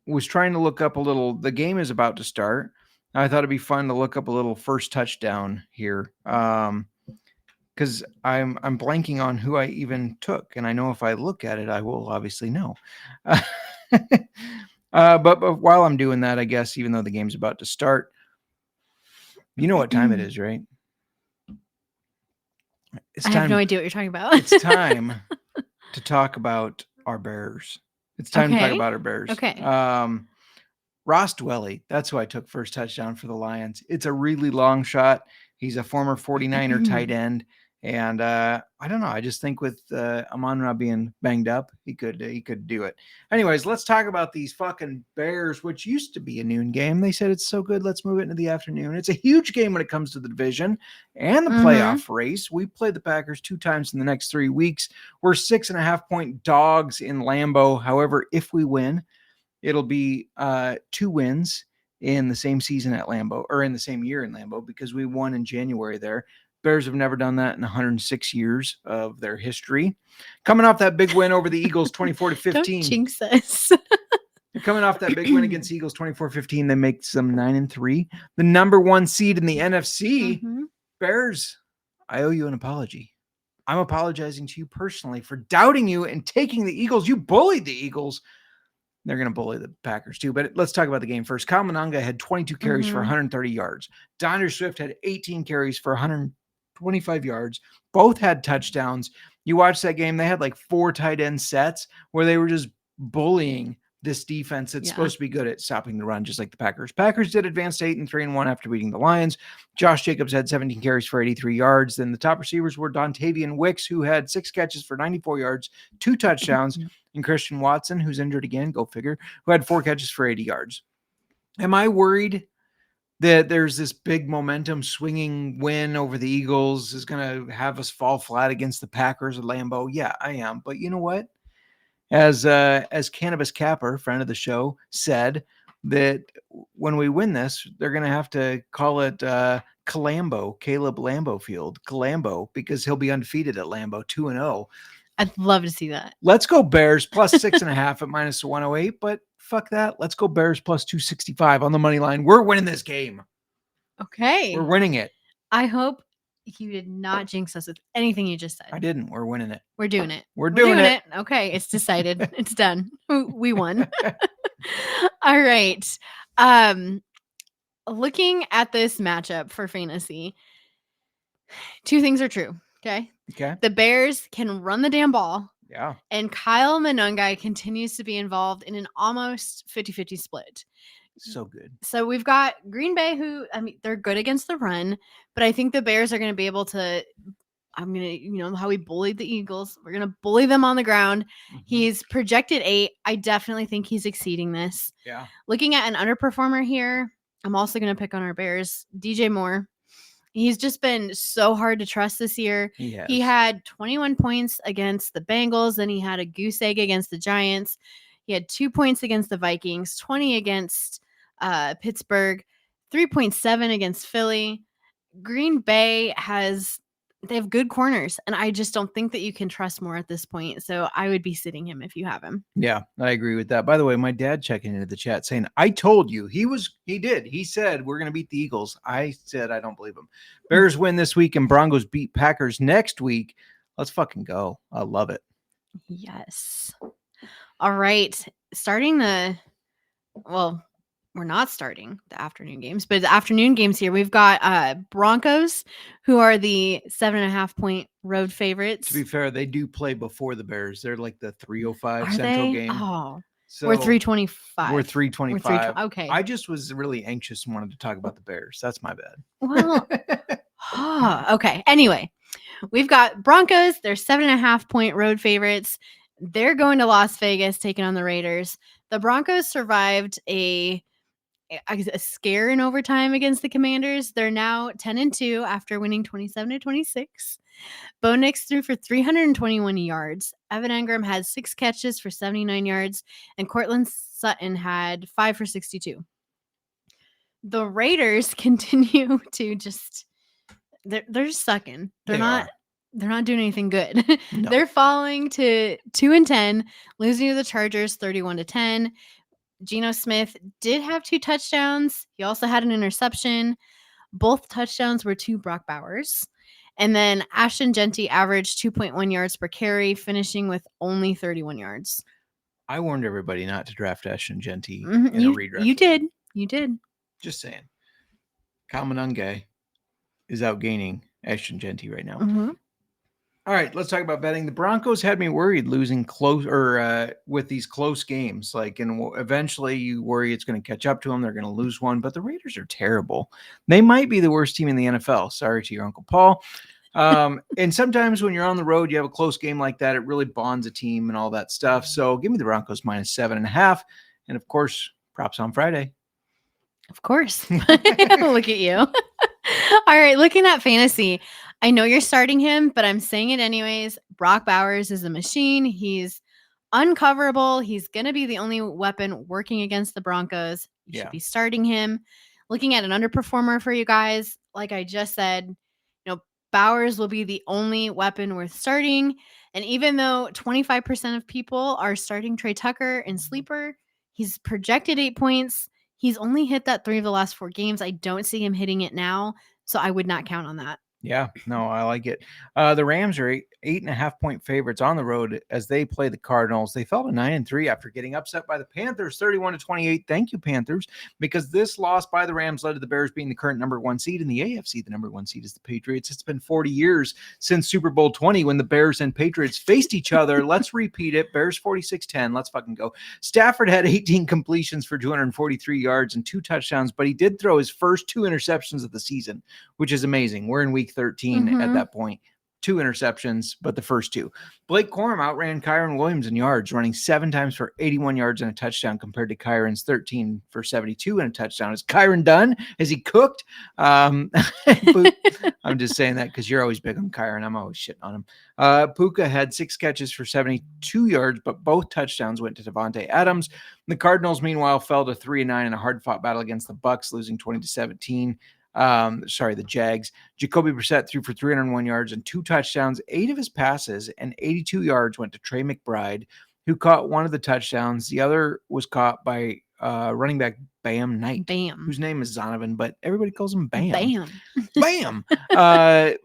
A: was trying to look up a little. The game is about to start. I thought it'd be fun to look up a little first touchdown here, because I'm blanking on who I even took, and I know if I look at it, I will obviously know. But while I'm doing that, I guess even though the game's about to start, you know what time it is, right?
C: I have no idea what you're talking about.
A: It's time to talk about our Bears. It's time to talk about our Bears.
C: Okay.
A: Ross Dwelly, that's who I took first touchdown for the Lions. It's a really long shot. He's a former 49er tight end. And I don't know. I just think with Amon-Ra being banged up, he could do it. Anyways, let's talk about these fucking Bears, which used to be a noon game. They said it's so good, let's move it into the afternoon. It's a huge game when it comes to the division and the playoff race. We play the Packers 2 times in the next 3 weeks. We're 6.5-point dogs in Lambeau. However, if we win, it'll be 2 wins in the same season at Lambeau, or in the same year in Lambeau, because we won in January there. Bears have never done that in 106 years of their history. Coming off that big win over the Eagles, 24-15.
C: Don't jinx us.
A: They're coming off that big win against Eagles, 24-15. They make some 9-3. The number 1 seed in the NFC. Bears, I owe you an apology. I'm apologizing to you personally for doubting you and taking the Eagles. You bullied the Eagles. They're going to bully the Packers too. But let's talk about the game first. Kyle Monanga had 22 carries for 130 yards. Donner Swift had 18 carries for 125 yards. Both had touchdowns. You watch that game, they had like 4 tight end sets where they were just bullying this defense that's supposed to be good at stopping the run, just like the Packers. Packers did advance to 8-3-1 after beating the Lions. Josh Jacobs had 17 carries for 83 yards. Then the top receivers were Dontavian Wicks, who had 6 catches for 94 yards, 2 touchdowns, and Christian Watson, who's injured again, go figure, who had 4 catches for 80 yards. Am I worried that there's this big momentum swinging win over the Eagles is going to have us fall flat against the Packers at Lambeau? Yeah, I am. But you know what? As Cannabis Capper, friend of the show, said that when we win this, they're going to have to call it Caleb Lambeau Field, Calambo, because he'll be undefeated at Lambeau, 2-0.
C: I'd love to see that.
A: Let's go Bears plus 6.5 at -108, but fuck that. Let's go Bears plus 265 on the money line. We're winning this game.
C: Okay.
A: We're winning it.
C: I hope you did not jinx us with anything you just said.
A: I didn't. We're winning it.
C: We're doing it.
A: We're doing it.
C: Okay. It's decided. It's done. We won. All right. Looking at this matchup for fantasy, 2 things are true. Okay. The Bears can run the damn ball.
A: Yeah.
C: And Kyle Monanga continues to be involved in an almost 50-50 split.
A: So good.
C: So we've got Green Bay, who, I mean, they're good against the run, but I think the Bears are going to be able to, how we bullied the Eagles. We're going to bully them on the ground. He's projected 8. I definitely think he's exceeding this.
A: Yeah. Looking
C: at an underperformer here, I'm also going to pick on our Bears, DJ Moore. He's just been so hard to trust this year. He had 21 points against the Bengals. Then he had a goose egg against the Giants. He had 2 points against the Vikings, 20 against Pittsburgh, 3.7 against Philly. Green Bay they have good corners, and I just don't think that you can trust more at this point. So I would be sitting him if you have him. Yeah,
A: I agree with that. By the way, my dad checking into the chat saying, I told you. He did. He said, we're going to beat the Eagles. I said, I don't believe him. Bears win this week and Broncos beat Packers next week. Let's fucking go. I love it.
C: Yes. All right. We're not starting the afternoon games, but the afternoon games here, we've got Broncos, who are the 7.5-point road favorites.
A: To be fair, they do play before the Bears. They're like the 3:05 Central game.
C: Oh, so we're 3:25.
A: We're 3:25.
C: Okay.
A: I just was really anxious and wanted to talk about the Bears. That's my bad.
C: Well, okay. Anyway, we've got Broncos. They're 7.5-point road favorites. They're going to Las Vegas, taking on the Raiders. The Broncos survived a scare in overtime against the Commanders. They're now 10-2 after winning 27-26. Bo Nix threw for 321 yards. Evan Engram had 6 catches for 79 yards, and Cortland Sutton had 5 for 62. The Raiders continue to they're just sucking. They're not doing anything good. No. They're falling to 2-10, losing to the Chargers 31-10. Geno Smith did have 2 touchdowns. He also had an interception. Both touchdowns were to Brock Bowers. And then Ashton Genty averaged 2.1 yards per carry, finishing with only 31 yards.
A: I warned everybody not to draft Ashton Genty in a redraft.
C: You did.
A: Just saying. Kyle Monanga is outgaining Ashton Genty right now. All right, let's talk about betting. The Broncos had me worried losing with these close games. And eventually you worry it's going to catch up to them. They're going to lose one, but the Raiders are terrible. They might be the worst team in the NFL. Sorry to your Uncle Paul. And sometimes when you're on the road, you have a close game like that. It really bonds a team and all that stuff. So give me the Broncos -7.5. And of course, props on Friday.
C: Of course. Look at you. All right. Looking at fantasy, I know you're starting him, but I'm saying it anyways. Brock Bowers is a machine. He's uncoverable. He's going to be the only weapon working against the Broncos. You should be starting him. Looking at an underperformer for you guys, like I just said, Bowers will be the only weapon worth starting. And even though 25% of people are starting Trey Tucker in sleeper, he's projected 8 points. He's only hit that 3 of the last 4 games. I don't see him hitting it now, so I would not count on that.
A: Yeah, no, I like it. The Rams are 8.5-point favorites on the road as they play the Cardinals. They fell to 9-3 after getting upset by the Panthers, 31-28. Thank you, Panthers, because this loss by the Rams led to the Bears being the current number 1 seed in the AFC. The number 1 seed is the Patriots. It's been 40 years since Super Bowl 20 when the Bears and Patriots faced each other. Let's repeat it. Bears 46-10. Let's fucking go. Stafford had 18 completions for 243 yards and 2 touchdowns, but he did throw his first 2 interceptions of the season, which is amazing. We're in week 13 at that point. 2 interceptions, but the first 2. Blake Corum outran Kyron Williams in yards, running 7 times for 81 yards and a touchdown compared to Kyron's 13 for 72 and a touchdown. Is Kyron done? Is he cooked? I'm just saying that because you're always big on Kyron. I'm always shitting on him. Puka had 6 catches for 72 yards, but both touchdowns went to Devontae Adams. The Cardinals, meanwhile, fell to 3-9 in a hard-fought battle against the Bucs, losing 20-17. The Jags. Jacoby Brissett threw for 301 yards and 2 touchdowns. 8 of his passes and 82 yards went to Trey McBride, who caught one of the touchdowns. The other was caught by running back Bam Knight, whose name is Zonovan, but everybody calls him Bam. Bam.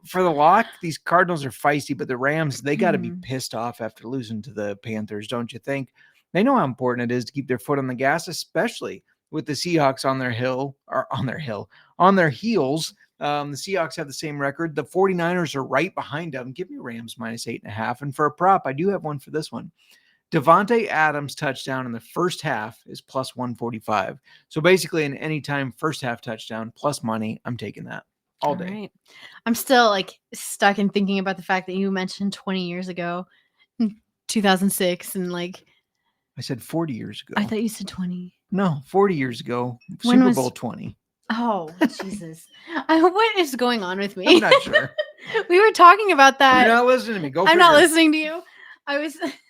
A: For the lock, these Cardinals are feisty, but the Rams, they got to be pissed off after losing to the Panthers, don't you think? They know how important it is to keep their foot on the gas, especially with the Seahawks on their heels. The Seahawks have the same record. The 49ers are right behind them. Give me Rams -8.5. And for a prop, I do have one for this one. Devontae Adams touchdown in the first half is +145. So basically an anytime first half touchdown plus money, I'm taking that all day.
C: Right. I'm still stuck in thinking about the fact that you mentioned 20 years ago, 2006, and
A: I said 40 years ago.
C: I thought you said 20.
A: No, 40 years ago, Super Bowl 20.
C: Oh, Jesus. What is going on with me?
A: I'm not sure.
C: We were talking about that.
A: You're not listening to me.
C: I'm not listening to you.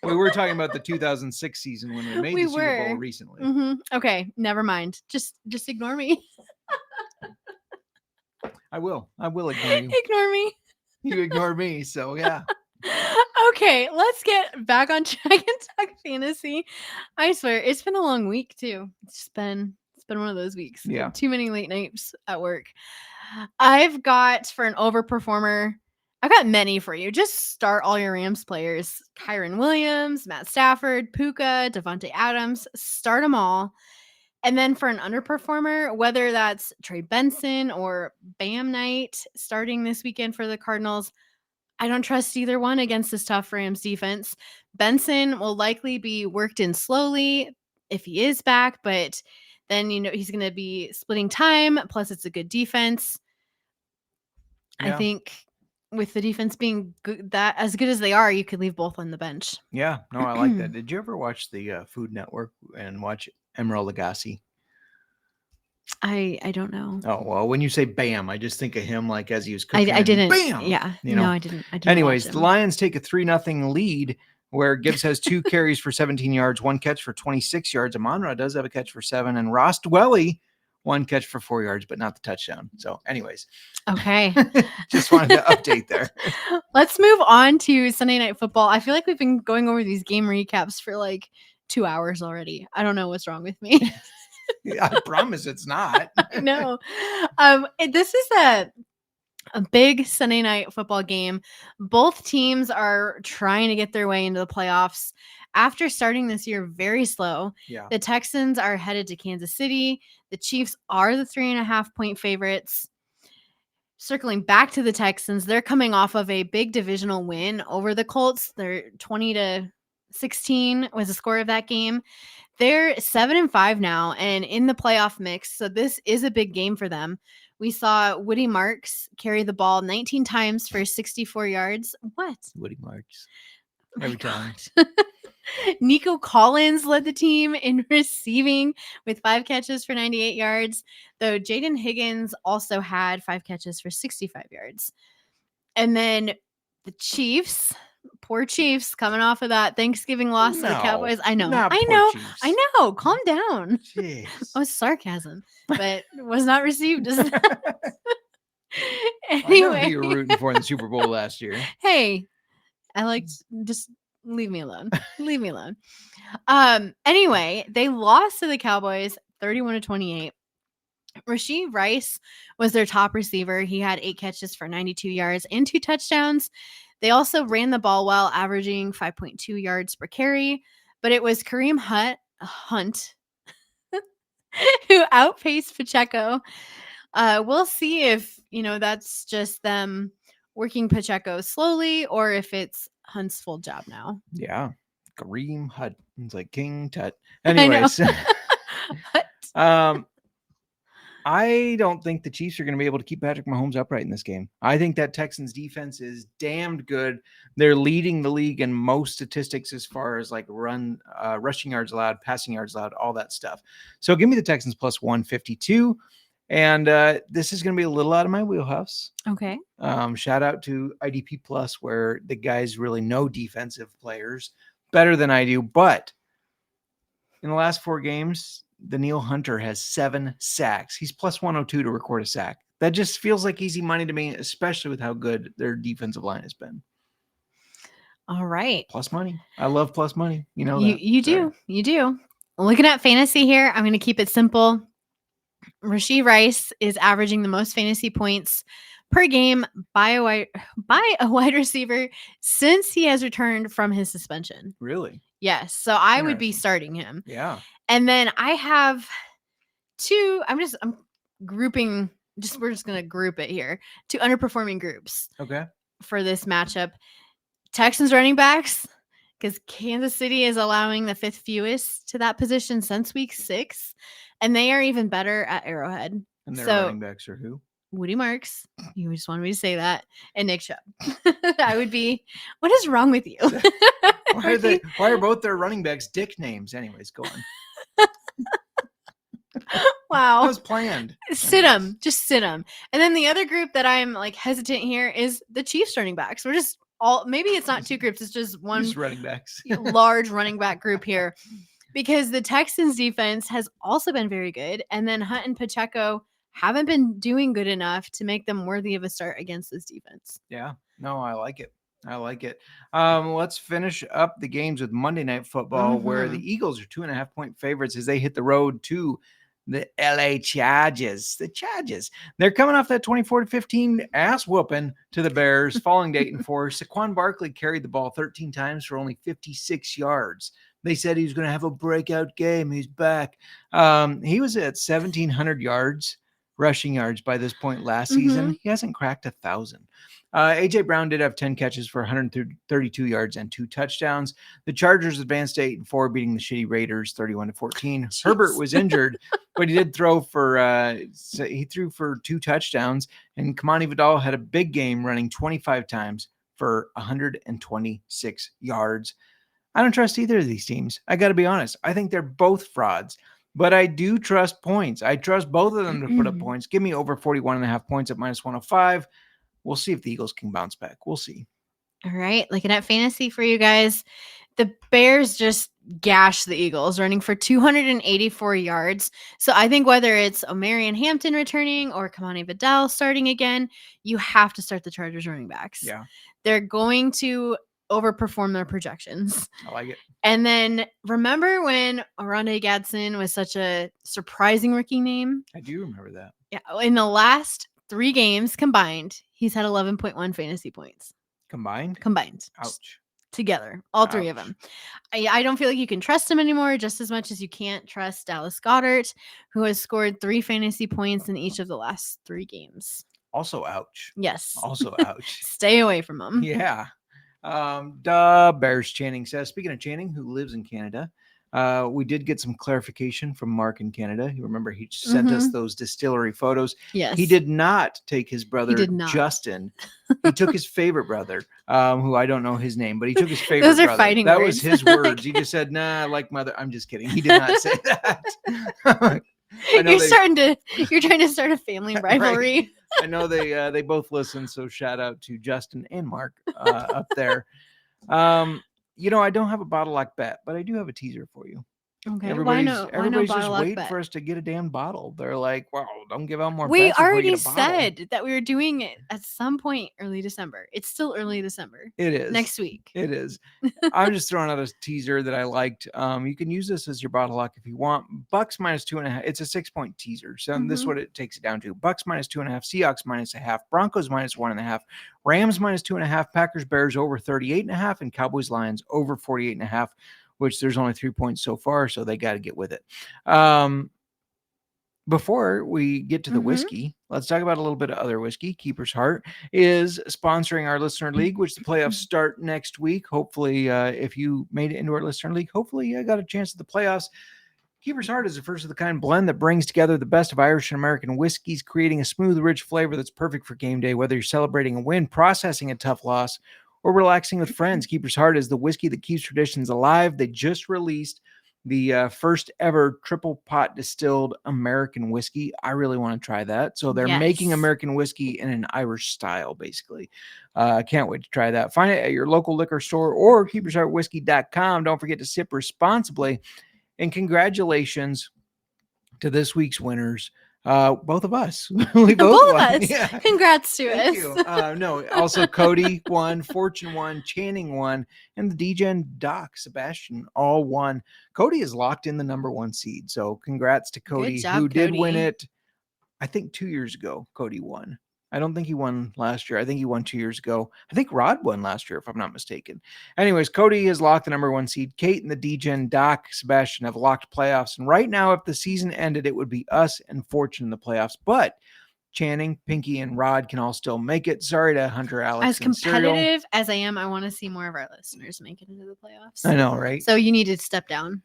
A: We were talking about the 2006 season when we made the Super Bowl recently.
C: Mm-hmm. Okay, never mind. Just ignore me.
A: I will ignore you.
C: Ignore me.
A: You ignore me, so yeah.
C: Okay, let's get back on track and talk fantasy. I swear, it's been a long week too. It's been one of those weeks.
A: Yeah.
C: Too many late nights at work. I've got for an overperformer. I've got many for you. Just start all your Rams players. Kyron Williams, Matt Stafford, Puka, Devontae Adams. Start them all. And then for an underperformer, whether that's Trey Benson or Bam Knight starting this weekend for the Cardinals, I don't trust either one against this tough Rams defense. Benson will likely be worked in slowly if he is back, but then, he's going to be splitting time. Plus, it's a good defense. Yeah. I think with the defense being as good as they are, you could leave both on the bench.
A: Yeah, no, I like that. Did you ever watch the Food Network and watch Emeril Lagasse?
C: I don't know.
A: Oh, well, when you say Bam, I just think of him as he was cooking.
C: I didn't.
A: Bam!
C: Yeah. No, I didn't.
A: Anyways, the Lions take a 3-0 lead where Gibbs has 2 carries for 17 yards, 1 catch for 26 yards. Amon-Ra does have a catch for 7, and Ross Dwelly 1 catch for 4 yards, but not the touchdown. So anyways.
C: Okay.
A: Just wanted to update there.
C: Let's move on to Sunday Night Football. I feel like we've been going over these game recaps for 2 hours already. I don't know what's wrong with me.
A: I promise it's not.
C: No. This is a big Sunday Night Football game. Both teams are trying to get their way into the playoffs after starting this year very slow.
A: Yeah.
C: The Texans are headed to Kansas City. The Chiefs are the 3.5-point favorites. Circling back to the Texans, they're coming off of a big divisional win over the Colts. They're 20-16 was the score of that game. They're 7-5 now and in the playoff mix. So this is a big game for them. We saw Woody Marks carry the ball 19 times for 64 yards. What?
A: Woody Marks.
C: Oh my
A: Every time.
C: God. Nico Collins led the team in receiving with 5 catches for 98 yards, though Jaden Higgins also had 5 catches for 65 yards. And then the Chiefs, poor Chiefs, coming off of that Thanksgiving loss to the Cowboys. I know.
A: not
C: I
A: poor
C: know.
A: Chiefs.
C: I know. Calm down.
A: Jeez.
C: It was sarcasm, but was not received as that.
A: I know
C: Anyway.
A: who you were rooting for in the Super Bowl last year.
C: Hey, I liked just leave me alone. Leave me alone. Anyway, they lost to the Cowboys 31-28. Rashee Rice was their top receiver. He had 8 catches for 92 yards and 2 touchdowns. They also ran the ball well, averaging 5.2 yards per carry, but it was Kareem Hunt who outpaced Pacheco. We'll see if, that's just them working Pacheco slowly or if it's Hunt's full job now.
A: Yeah. Kareem Hunt. It's like King Tut.
C: I know.
A: Anyways. I don't think the Chiefs are going to be able to keep Patrick Mahomes upright in this game. I think that Texans defense is damned good. They're leading the league in most statistics as far as like rushing yards allowed, passing yards allowed, all that stuff. So give me the Texans plus 152. And this is going to be a little out of my wheelhouse.
C: Okay.
A: Shout out to IDP Plus, where the guys really know defensive players better than I do. But in the last 4 games, Danielle Hunter has 7 sacks. He's plus 102 to record a sack. That just feels like easy money to me, especially with how good their defensive line has been.
C: All right.
A: Plus money. I love plus money. You know
C: that. You do. You do. Looking at fantasy here, I'm going to keep it simple. Rashee Rice is averaging the most fantasy points per game by a wide receiver since he has returned from his suspension.
A: Really?
C: Yes. So I would be starting him.
A: Yeah.
C: And then I have 2. I'm grouping. We're just going to group it here. 2 underperforming groups.
A: Okay.
C: For this matchup. Texans running backs, because Kansas City is allowing the 5th fewest to that position since week 6. And they are even better at Arrowhead.
A: And their running backs are who?
C: Woody Marks. You just wanted me to say that. And Nick Chubb. I would be, what is wrong with you?
A: Why are both their running backs dick names? Anyways, go on.
C: Wow.
A: That was planned.
C: Sit them. Just sit them. And then the other group that I'm like hesitant here is the Chiefs running backs. We're just maybe it's not 2 groups. It's just one
A: running backs.
C: large running back group here. Because the Texans defense has also been very good. And then Hunt and Pacheco haven't been doing good enough to make them worthy of a start against this defense.
A: Yeah. No, I like it. Let's finish up the games with Monday Night Football, where the Eagles are 2.5-point favorites as they hit the road to the LA Chargers. The Chargers. They're coming off that 24-15 ass whooping to the Bears, falling to 8-4. Saquon Barkley carried the ball 13 times for only 56 yards. They said he was going to have a breakout game. He's back. He was at 1,700 yards, rushing yards by this point last season. He hasn't cracked 1,000. A.J. Brown did have 10 catches for 132 yards and 2 touchdowns. The Chargers advanced to 8-4, beating the shitty Raiders 31-14. Jeez. Herbert was injured, but he did throw for 2 touchdowns. And Kamani Vidal had a big game, running 25 times for 126 yards. I don't trust either of these teams. I got to be honest. I think they're both frauds, but I do trust points. I trust both of them to put up points. Give me over 41.5 points at minus 105. We'll see if the Eagles can bounce back. We'll see.
C: All right. Looking at fantasy for you guys. The Bears just gashed the Eagles, running for 284 yards. So I think whether it's Omarion Hampton returning or Kamani Vidal starting again, you have to start the Chargers running backs.
A: Yeah.
C: They're going to overperform their projections.
A: I like it.
C: And then remember when Oronde Gadsden was such a surprising rookie name?
A: I do remember that.
C: Yeah. In the last 3 games combined, he's had 11.1 fantasy points.
A: Combined?
C: Ouch. Together. All 3 of them. I don't feel like you can trust him anymore just as much as you can't trust Dallas Goedert, who has scored 3 fantasy points in each of the last 3 games.
A: Also, ouch.
C: Yes.
A: Also, ouch.
C: Stay away from him.
A: Yeah. Bears Channing says, speaking of Channing, who lives in Canada, We did get some clarification from Mark in Canada. You remember he sent us those distillery photos.
C: Yes.
A: He did not take his brother
C: did not.
A: Justin. He took his favorite brother, who I don't know his name, but he took his favorite
C: Those are
A: brother.
C: fighting
A: that
C: words.
A: was his words. He just said, "Nah, like mother." I'm just kidding. He did not say that.
C: You're trying to start a family rivalry.
A: Right. I know they both listen, so shout out to Justin and Mark up there. I don't have a bottle lock bet, but I do have a teaser for you.
C: Okay.
A: Everybody's
C: bottle
A: just
C: lock
A: waiting
C: bet?
A: for us to get a damn bottle. They're like, "Wow, don't give out more."
C: We
A: bets before you
C: already
A: get a bottle."
C: said that we were doing it at some point early December. It's still early December.
A: It is
C: Next week.
A: It is. I'm just throwing out a teaser that I liked. You can use this as your bottle lock if you want. Bucks minus 2.5. It's a 6-point teaser. So this is what it takes it down to. Bucks minus 2.5. Seahawks minus 0.5. Broncos minus 1.5. Rams minus 2.5. Packers Bears over 38.5. And Cowboys Lions over 48.5. Which there's only 3 points so far, so they got to get with it. Before we get to the whiskey, let's talk about a little bit of other whiskey. Keeper's Heart is sponsoring our listener league, which the playoffs start next week. Hopefully, if you made it into our listener league, hopefully you got a chance at the playoffs. Keeper's Heart is a first-of-the-kind blend that brings together the best of Irish and American whiskeys, creating a smooth, rich flavor that's perfect for game day, whether you're celebrating a win, processing a tough loss, or relaxing with friends. Keeper's Heart is the whiskey that keeps traditions alive. They just released the first ever triple pot distilled American whiskey. I really want to try that. So they're making American whiskey in an Irish style, basically. Can't wait to try that. Find it at your local liquor store or keepersheartwhiskey.com. Don't forget to sip responsibly. And congratulations to this week's winners. Both of us. We both won.
C: Us.
A: Yeah.
C: Congrats to
A: Thank
C: us.
A: you. No, also Cody won, Fortune won, Channing won, and the DJ and Doc, Sebastian all won. Cody is locked in the number 1 seed. So congrats to Cody,
C: Good job,
A: who did
C: Cody.
A: win it. I think 2 years ago, Cody won. I don't think he won last year. I think he won 2 years ago. I think Rod won last year, if I'm not mistaken. Anyways, Cody has locked the number 1 seed. Kate and the DJ and Doc, Sebastian have locked playoffs. And right now, if the season ended, it would be us and Fortune in the playoffs. But Channing, Pinky, and Rod can all still make it. Sorry to Hunter, Alex,
C: As
A: and Serial.
C: competitive as I am, I want to see more of our listeners make it into the playoffs.
A: I know, right?
C: So you need to step down.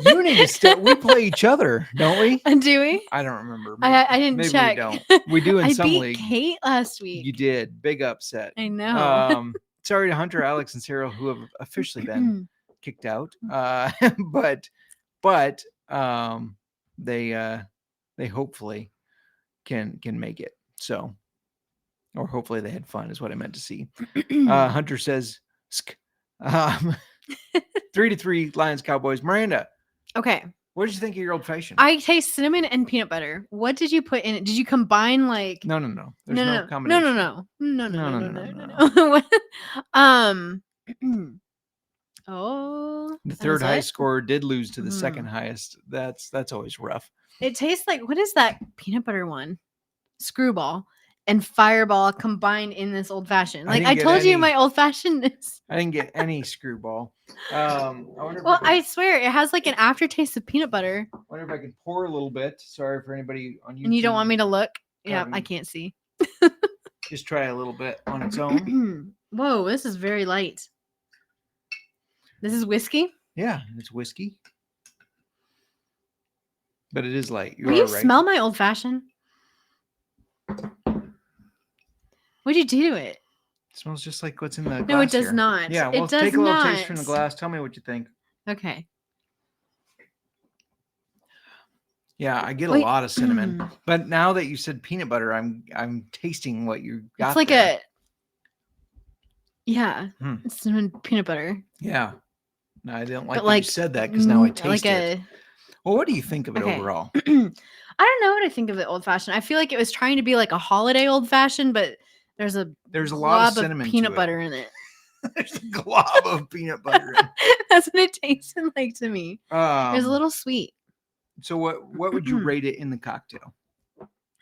A: You need to step. We play each other, don't we?
C: Do we?
A: I don't remember.
C: I didn't
A: maybe
C: check.
A: We don't. We do in
C: I
A: some
C: beat
A: league.
C: Kate last week.
A: You did. Big upset.
C: I know.
A: Sorry to Hunter, Alex, and Serial, who have officially been kicked out. But they hopefully can make it. So, or hopefully they had fun is what I meant to see. Hunter says, 3-3 Lions, Cowboys. Miranda.
C: Okay.
A: What did you think of your old fashioned?
C: I taste cinnamon and peanut butter. What did you put in it? Did you combine like
A: No. There's no combination.
C: No. Oh.
A: The
C: that
A: third
C: was
A: highest
C: it?
A: scorer did lose to the second highest. That's always rough.
C: It tastes like, what is that peanut butter one? Screwball and Fireball combined in this old fashioned. Like I told you, my old fashioned is.
A: I didn't get any Screwball.
C: I swear it has like an aftertaste of peanut butter.
A: I wonder if I could pour a little bit. Sorry for anybody on YouTube.
C: And you don't want me to look? Yeah, I can't see.
A: Just try a little bit on its own.
C: Whoa, this is very light. This is whiskey?
A: Yeah, it's whiskey. But it is light.
C: Will you smell my old fashioned? What'd you do to it?
A: It smells just like what's in the glass.
C: No, it does
A: here.
C: not.
A: Yeah, well,
C: it does
A: take a little
C: not.
A: taste from the glass. Tell me what you think.
C: Okay.
A: Yeah, I get a lot of cinnamon. But now that you said peanut butter, I'm tasting what you got.
C: It's like
A: there.
C: It's cinnamon peanut butter.
A: Yeah. No, I didn't like
C: But
A: that you said that because now I taste it. Well, what do you think of it overall?
C: I don't know what I think of it old fashioned. I feel like it was trying to be like a holiday old fashioned, but there's a
A: lot of cinnamon
C: peanut butter in it.
A: There's a glob of peanut butter in it.
C: That's what it tasted like to me. It was a little sweet.
A: So what would you rate it in the cocktail?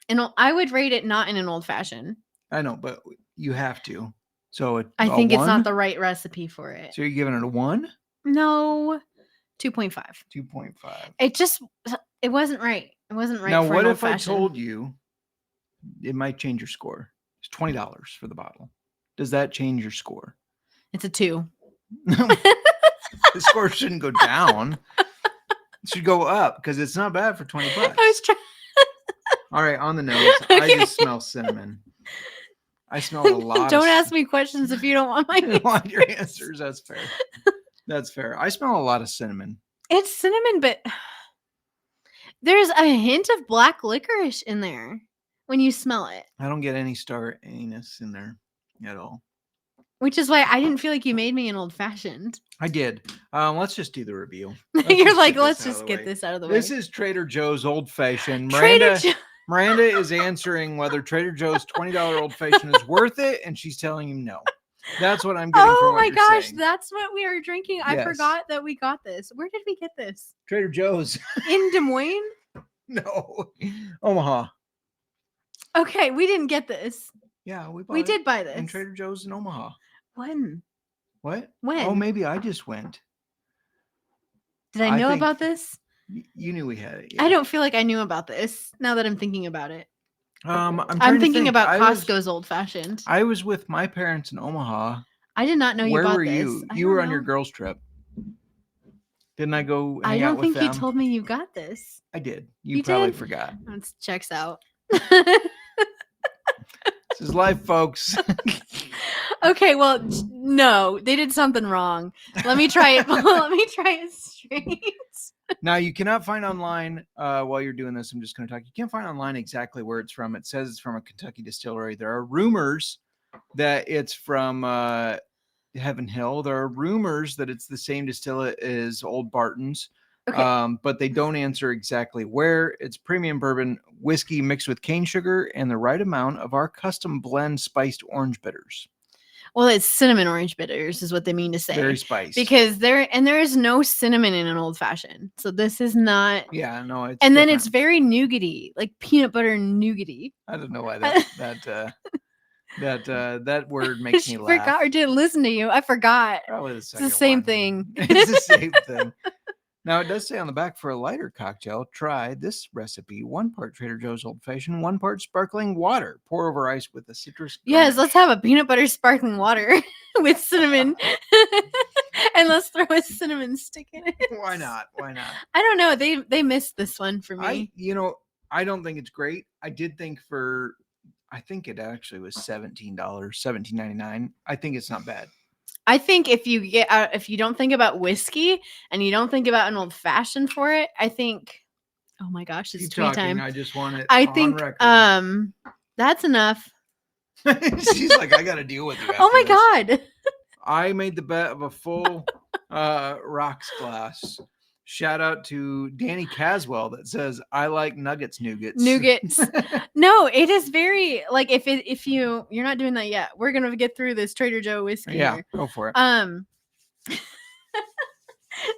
C: And I would rate it not in an old fashioned.
A: I know, but you have to. So
C: I think it's not the right recipe for it.
A: So you're giving it a 1?
C: No, 2.5.
A: 2.5.
C: It wasn't right. It wasn't right.
A: Now,
C: for
A: what
C: an
A: if I told you it might change your score? It's $20 for the bottle. Does that change your score?
C: It's a 2.
A: The score shouldn't go down. should go up because it's not bad for $20.
C: I was trying.
A: All right, on the nose, I
C: Okay.
A: just smell cinnamon. I smell a lot.
C: Don't ask me questions if you don't want my
A: I don't want your answers. That's fair. That's fair. I smell a lot of cinnamon.
C: It's cinnamon, but there's a hint of black licorice in there when you smell it,
A: I don't get any star anise in there at all.
C: which is why I didn't feel like you made me an old fashioned.
A: I did. Let's just do the reveal.
C: You're like,
A: get
C: let's
A: this out of
C: just
A: the
C: get
A: way.
C: this out of the way.
A: This is Trader Joe's Old Fashioned.
C: Trader Joe.
A: Miranda is answering whether Trader Joe's $20 Old Fashioned is worth it, and she's telling him no. That's what I'm getting from
C: Oh
A: what
C: my
A: you're
C: gosh,
A: saying.
C: that's what we are drinking. I
A: Yes.
C: forgot that we got this. Where did we get this?
A: Trader Joe's.
C: In Des Moines?
A: No. Omaha.
C: Okay, we didn't get this.
A: Yeah, we bought
C: We
A: it
C: did buy
A: in
C: this.
A: Trader Joe's in Omaha.
C: When?
A: What?
C: When?
A: Oh, maybe I just went.
C: Did I
A: I
C: know
A: think-
C: about this?
A: You knew we had it.
C: I don't feel like I knew about this now that I'm thinking about it.
A: I'm
C: I'm thinking about
A: I
C: Costco's old fashioned.
A: I was with my parents in Omaha.
C: I did not know you
A: Where
C: bought
A: were
C: this.
A: you?
C: I
A: You
C: don't
A: were on your
C: know.
A: girls' trip. Didn't I go
C: I
A: hang out
C: don't
A: with
C: think you
A: them?
C: told me you got this.
A: I did. You
C: You
A: probably
C: did?
A: forgot.
C: That checks out.
A: This is life, folks.
C: Okay, well, no, they did something wrong. Let me try it. Let me try it straight.
A: Now, you cannot find online, while you're doing this, I'm just going to talk. You can't find online exactly where it's from. It says it's from a Kentucky distillery. There are rumors that it's from Heaven Hill. There are rumors that it's the same distillate as Old Barton's.
C: Okay.
A: But they don't answer exactly where. It's premium bourbon whiskey mixed with cane sugar and the right amount of our custom blend spiced orange bitters.
C: Well, it's cinnamon orange bitters, is what they mean to say.
A: Very spiced.
C: Because there is no cinnamon in an old fashioned. So this is not.
A: Yeah, no, it's
C: And then
A: different.
C: it's very nougaty, like peanut butter nougaty.
A: I don't know why that word makes me
C: She
A: laugh.
C: forgot or didn't listen to you. I forgot.
A: Probably the
C: It's the
A: second
C: same
A: one.
C: thing.
A: It's the same thing. Now, it does say on the back, for a lighter cocktail, try this recipe. 1 part Trader Joe's Old Fashioned, 1 part sparkling water. Pour over ice with a citrus.
C: Yes,
A: garnish.
C: let's have a peanut butter sparkling water with cinnamon. And let's throw a cinnamon stick in it.
A: Why not? Why not?
C: I don't know. They missed this one for me.
A: I don't think it's great. I did think I think it actually was $17, $17.99. I think it's not bad.
C: I think if you don't think about whiskey and you don't think about an old fashioned for it, I think, oh my gosh, it's
A: Keep
C: tweet
A: talking.
C: time.
A: I just want it
C: I
A: on
C: think
A: record.
C: that's enough.
A: She's like, I got to deal with you.
C: Oh my
A: after this.
C: god.
A: I made the bet of a full rocks glass. Shout out to Danny Caswell that says, I like nuggets nougats.
C: Nougats. No, it is very like if you're not doing that yet, we're gonna get through this Trader Joe whiskey.
A: Yeah,
C: here.
A: go for it.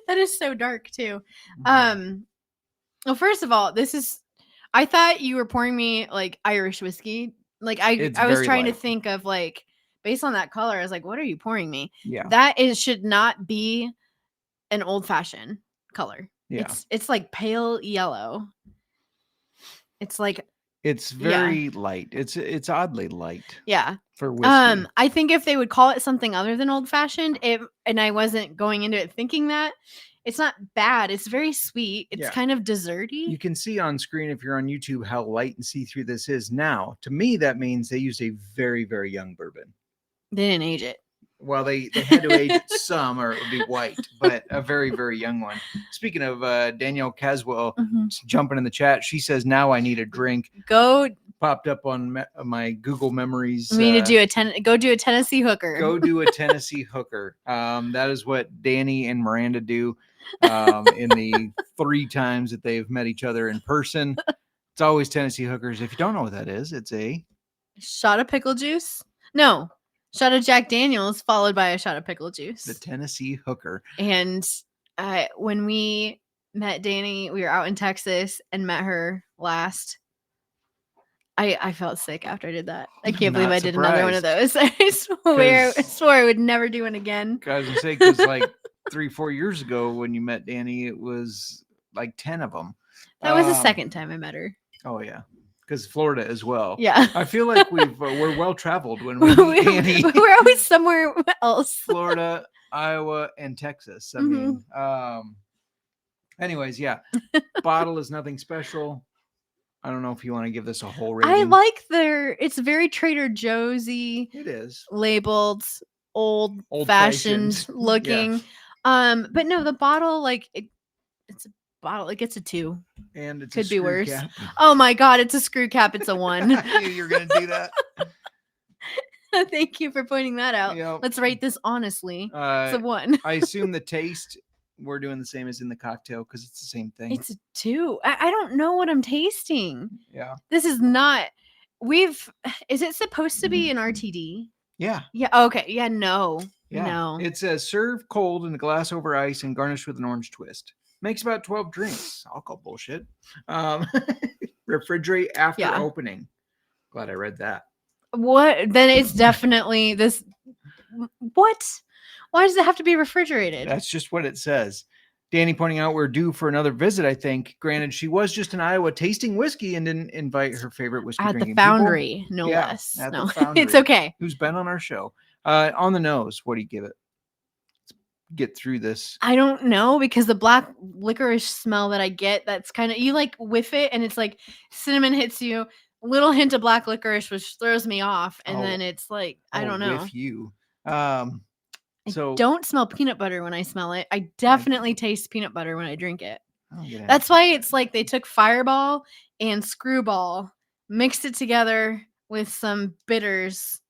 C: That is so dark too.
A: Mhm.
C: Well, first of all, I thought you were pouring me like Irish whiskey. Like
A: It's
C: I was
A: very
C: trying to
A: light.
C: think of like based on that color, I was like, what are you pouring me?
A: Yeah.
C: That should not be an old fashioned color.
A: Yeah.
C: It's like pale yellow. It's like
A: It's very light. It's oddly light
C: yeah.
A: for whiskey.
C: I think if they would call it something other than old fashioned, and I wasn't going into it thinking that, it's not bad. It's very sweet. It's
A: Yeah.
C: kind of desserty.
A: You can see on screen if you're on YouTube how light and see-through this is. Now, to me, that means they used a very, very young bourbon.
C: They didn't age it.
A: Well, they had to age it some or it would be white, but a very, very young one. Speaking of Danielle Caswell jumping in the chat, she says, now I need a drink.
C: Go.
A: Popped up on my Google Memories.
C: We need to go do a Tennessee hooker.
A: Go do a Tennessee hooker. That is what Danny and Miranda do in the 3 times that they've met each other in person. It's always Tennessee hookers. If you don't know what that is, it's a
C: shot of pickle juice. No, shot of Jack Daniels followed by a shot of pickle juice.
A: the Tennessee hooker.
C: And when we met Danny, we were out in Texas and met her last. I felt sick after I did that. I can't believe
A: Not
C: I did another one of those.
A: surprised.
C: I swore I would never do one again.
A: I was gonna say, because like 3-4 years ago when you met Danny, it was like 10 of them.
C: That was the second time I met her.
A: Oh yeah, because Florida as well.
C: Yeah.
A: I feel like we're well traveled when we meet Danny.
C: We're always somewhere else.
A: Florida, Iowa, and Texas. I mean, Anyways, yeah. Bottle is nothing special. I don't know if you want to give this a whole rating.
C: I like it's very Trader Joe's-y.
A: It is.
C: Labeled old-fashioned
A: Old-fashioned.
C: looking. But no, the bottle, like it's a bottle. It gets a 2.
A: And it
C: Could be worse.
A: Cap.
C: Oh my God, it's a screw cap. It's a 1.
A: I knew you were going to do that.
C: Thank you for pointing that out.
A: Yep.
C: Let's rate this honestly. It's a 1.
A: I assume the taste, we're doing the same as in the cocktail because it's the same thing.
C: It's a 2. I don't know what I'm tasting.
A: Yeah.
C: This is not. Is it supposed to be an RTD?
A: Yeah.
C: Yeah. Okay. Yeah. No.
A: Yeah.
C: No.
A: It says serve cold in a glass over ice and garnished with an orange twist. Makes about 12 drinks. I'll call bullshit. Refrigerate after opening. Glad I read that.
C: What? Then it's definitely this. What? Why does it have to be refrigerated?
A: That's just what it says. Danny pointing out we're due for another visit, I think. Granted, she was just in Iowa tasting whiskey and didn't invite her favorite whiskey
C: at
A: drinking
C: the foundry,
A: people.
C: no
A: Yeah,
C: less.
A: at
C: No,
A: the foundry,
C: it's okay.
A: Who's been on our show. On the nose, what do you give it? Let's get through this.
C: I don't know because the black licorice smell that I get, that's kind of, you like whiff it and it's like cinnamon hits you, little hint of black licorice, which throws me off. And then it's like, I don't know.
A: With you.
C: So I don't smell peanut butter when I smell it. I definitely taste peanut butter when I drink it. That's why it's like they took Fireball and Screwball, mixed it together with some bitters,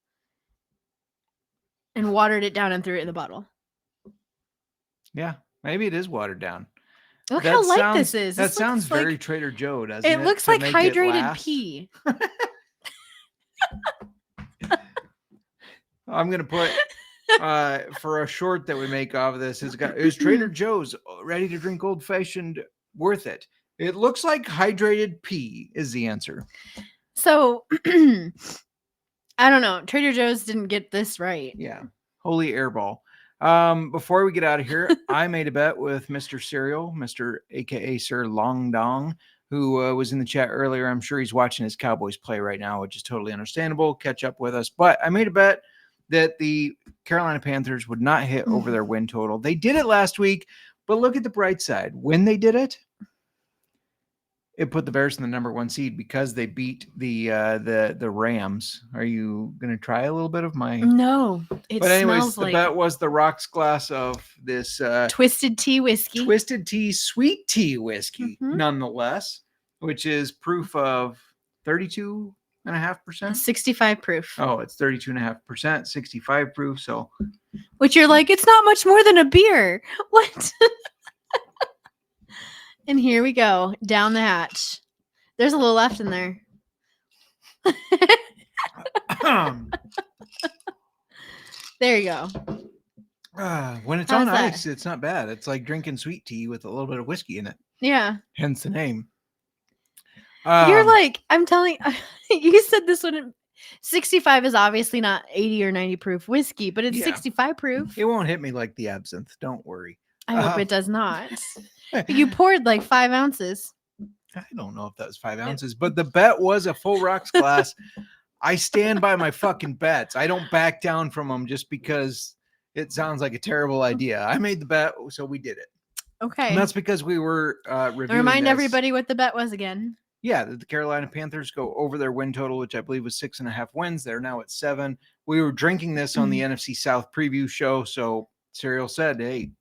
C: and watered it down and threw it in the bottle.
A: Yeah, maybe it is watered down.
C: Look how light this is.
A: That sounds very Trader Joe, doesn't it?
C: It looks like hydrated pea.
A: I'm going to put... for a short that we make off of this, is Trader Joe's ready to drink old fashioned worth it? It looks like hydrated pea is the answer.
C: So I don't know. Trader Joe's didn't get this right.
A: Yeah. Holy airball. Before we get out of here, I made a bet with Mr. Cereal, Mr. AKA Sir Long Dong, who was in the chat earlier. I'm sure he's watching his Cowboys play right now, which is totally understandable. Catch up with us. But I made a bet that the Carolina Panthers would not hit over their win total. They did it last week, but look at the bright side. When they did it, it put the Bears in the number 1 seed because they beat the Rams. Are you going to try a little bit of my?
C: No.
A: But anyways, the bet was the rocks glass of this
C: Twisted Tea whiskey.
A: Twisted Tea sweet tea whiskey, nonetheless, which is proof of 32.5%.
C: 65 proof.
A: Oh, it's 32.5%, 65 proof. So,
C: which you're like, it's not much more than a beer. What? And here we go down the hatch. There's a little left in there. There you go.
A: When it's on ice, it's not bad. It's like drinking sweet tea with a little bit of whiskey in it.
C: Yeah.
A: Hence the name.
C: You're like, I'm telling you said this wouldn't. 65 is obviously not 80 or 90 proof whiskey, but it's 65 proof.
A: It won't hit me like the absinthe. Don't worry.
C: I hope it does not. You poured like 5 ounces.
A: I don't know if that was 5 ounces, but the bet was a full rocks glass. I stand by my fucking bets. I don't back down from them just because it sounds like a terrible idea. I made the bet, so we did it.
C: Okay.
A: And that's because we were reviewing
C: Remind everybody what the bet was again.
A: Yeah, the Carolina Panthers go over their win total, which I believe was 6.5 wins. They're now at 7. We were drinking this on the NFC South preview show, so Serial said, hey,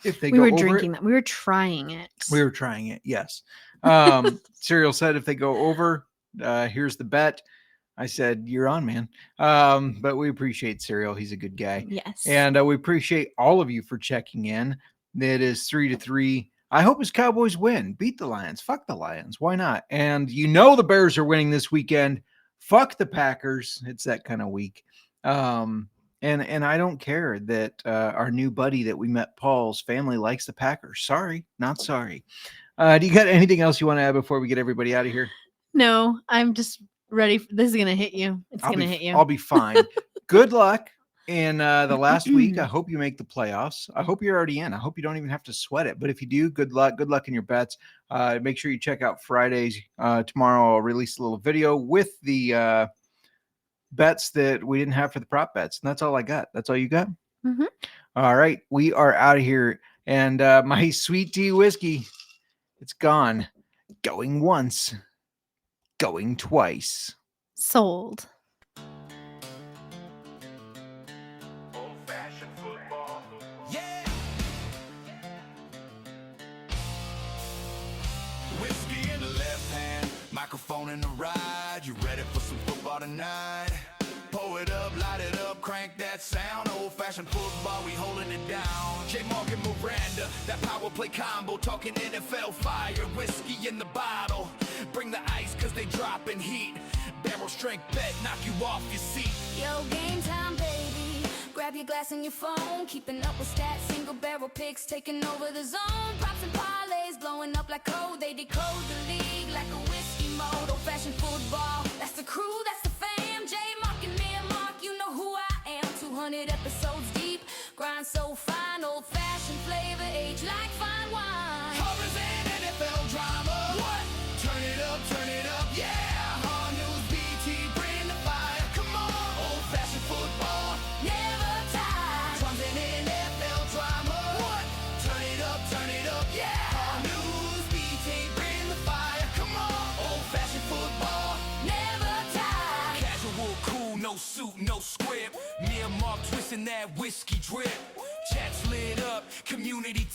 A: if they go over
C: drinking that. We were trying it.
A: We were trying it, yes. Serial said if they go over, here's the bet. I said, you're on, man. But we appreciate Serial. He's a good guy.
C: Yes.
A: And we appreciate all of you for checking in. It is 3-3. I hope his Cowboys win. Beat the Lions. Fuck the Lions. Why not? And you know the Bears are winning this weekend. Fuck the Packers. It's that kind of week. And I don't care that our new buddy that we met, Paul's family, likes the Packers. Sorry, not sorry. Do you got anything else you want to add before we get everybody out of here?
C: No, I'm just ready. This is going to hit you. It's going to hit you.
A: I'll be fine. Good luck in the last week. I hope you make the playoffs. I hope you're already in. I hope you don't even have to sweat it. But if you do, good luck. Good luck in your bets. Make sure you check out Fridays. Tomorrow I'll release a little video with the bets that we didn't have for the prop bets. And that's all I got. That's all you got?
C: Mm-hmm.
A: All right. We are out of here. And my sweet tea whiskey It's gone. Going once. Going twice.
C: Sold.
D: Old-fashioned football. Yeah. Whiskey in the left hand, microphone in the right. You ready for some football tonight? Pour it up, light it up, crank that sound. Old-fashioned football, we holding it down. JMark and Miranda, that power play combo. Talking NFL fire, whiskey in the bottle. Bring the ice, cause they dropping heat. Barrel strength bet, knock you off your seat.
E: Yo, game time, baby. Grab your glass and your phone. Keeping up with stats, single barrel picks, taking over the zone. Props and parlays, blowing up like code. They decode the league like a whiskey mode. Old-fashioned football, that's the crew, that's the fam. JMark and Miranda, you know who I am. 200 episodes deep, grind so fine. Old-fashioned flavor, age like fine wine.
D: Horrors and NFL drama. What? Turn it up, yeah. Hard news, BT, bring the fire. Come on, old-fashioned football.
E: Never tired.
D: Drums and NFL drama. What? Turn it up, yeah. Hard news, BT, bring the fire. Come on, old-fashioned football.
E: Never tired.
D: Casual, cool, no suit, no script. Me and Mark twisting that whiskey drip. Chats lit up, community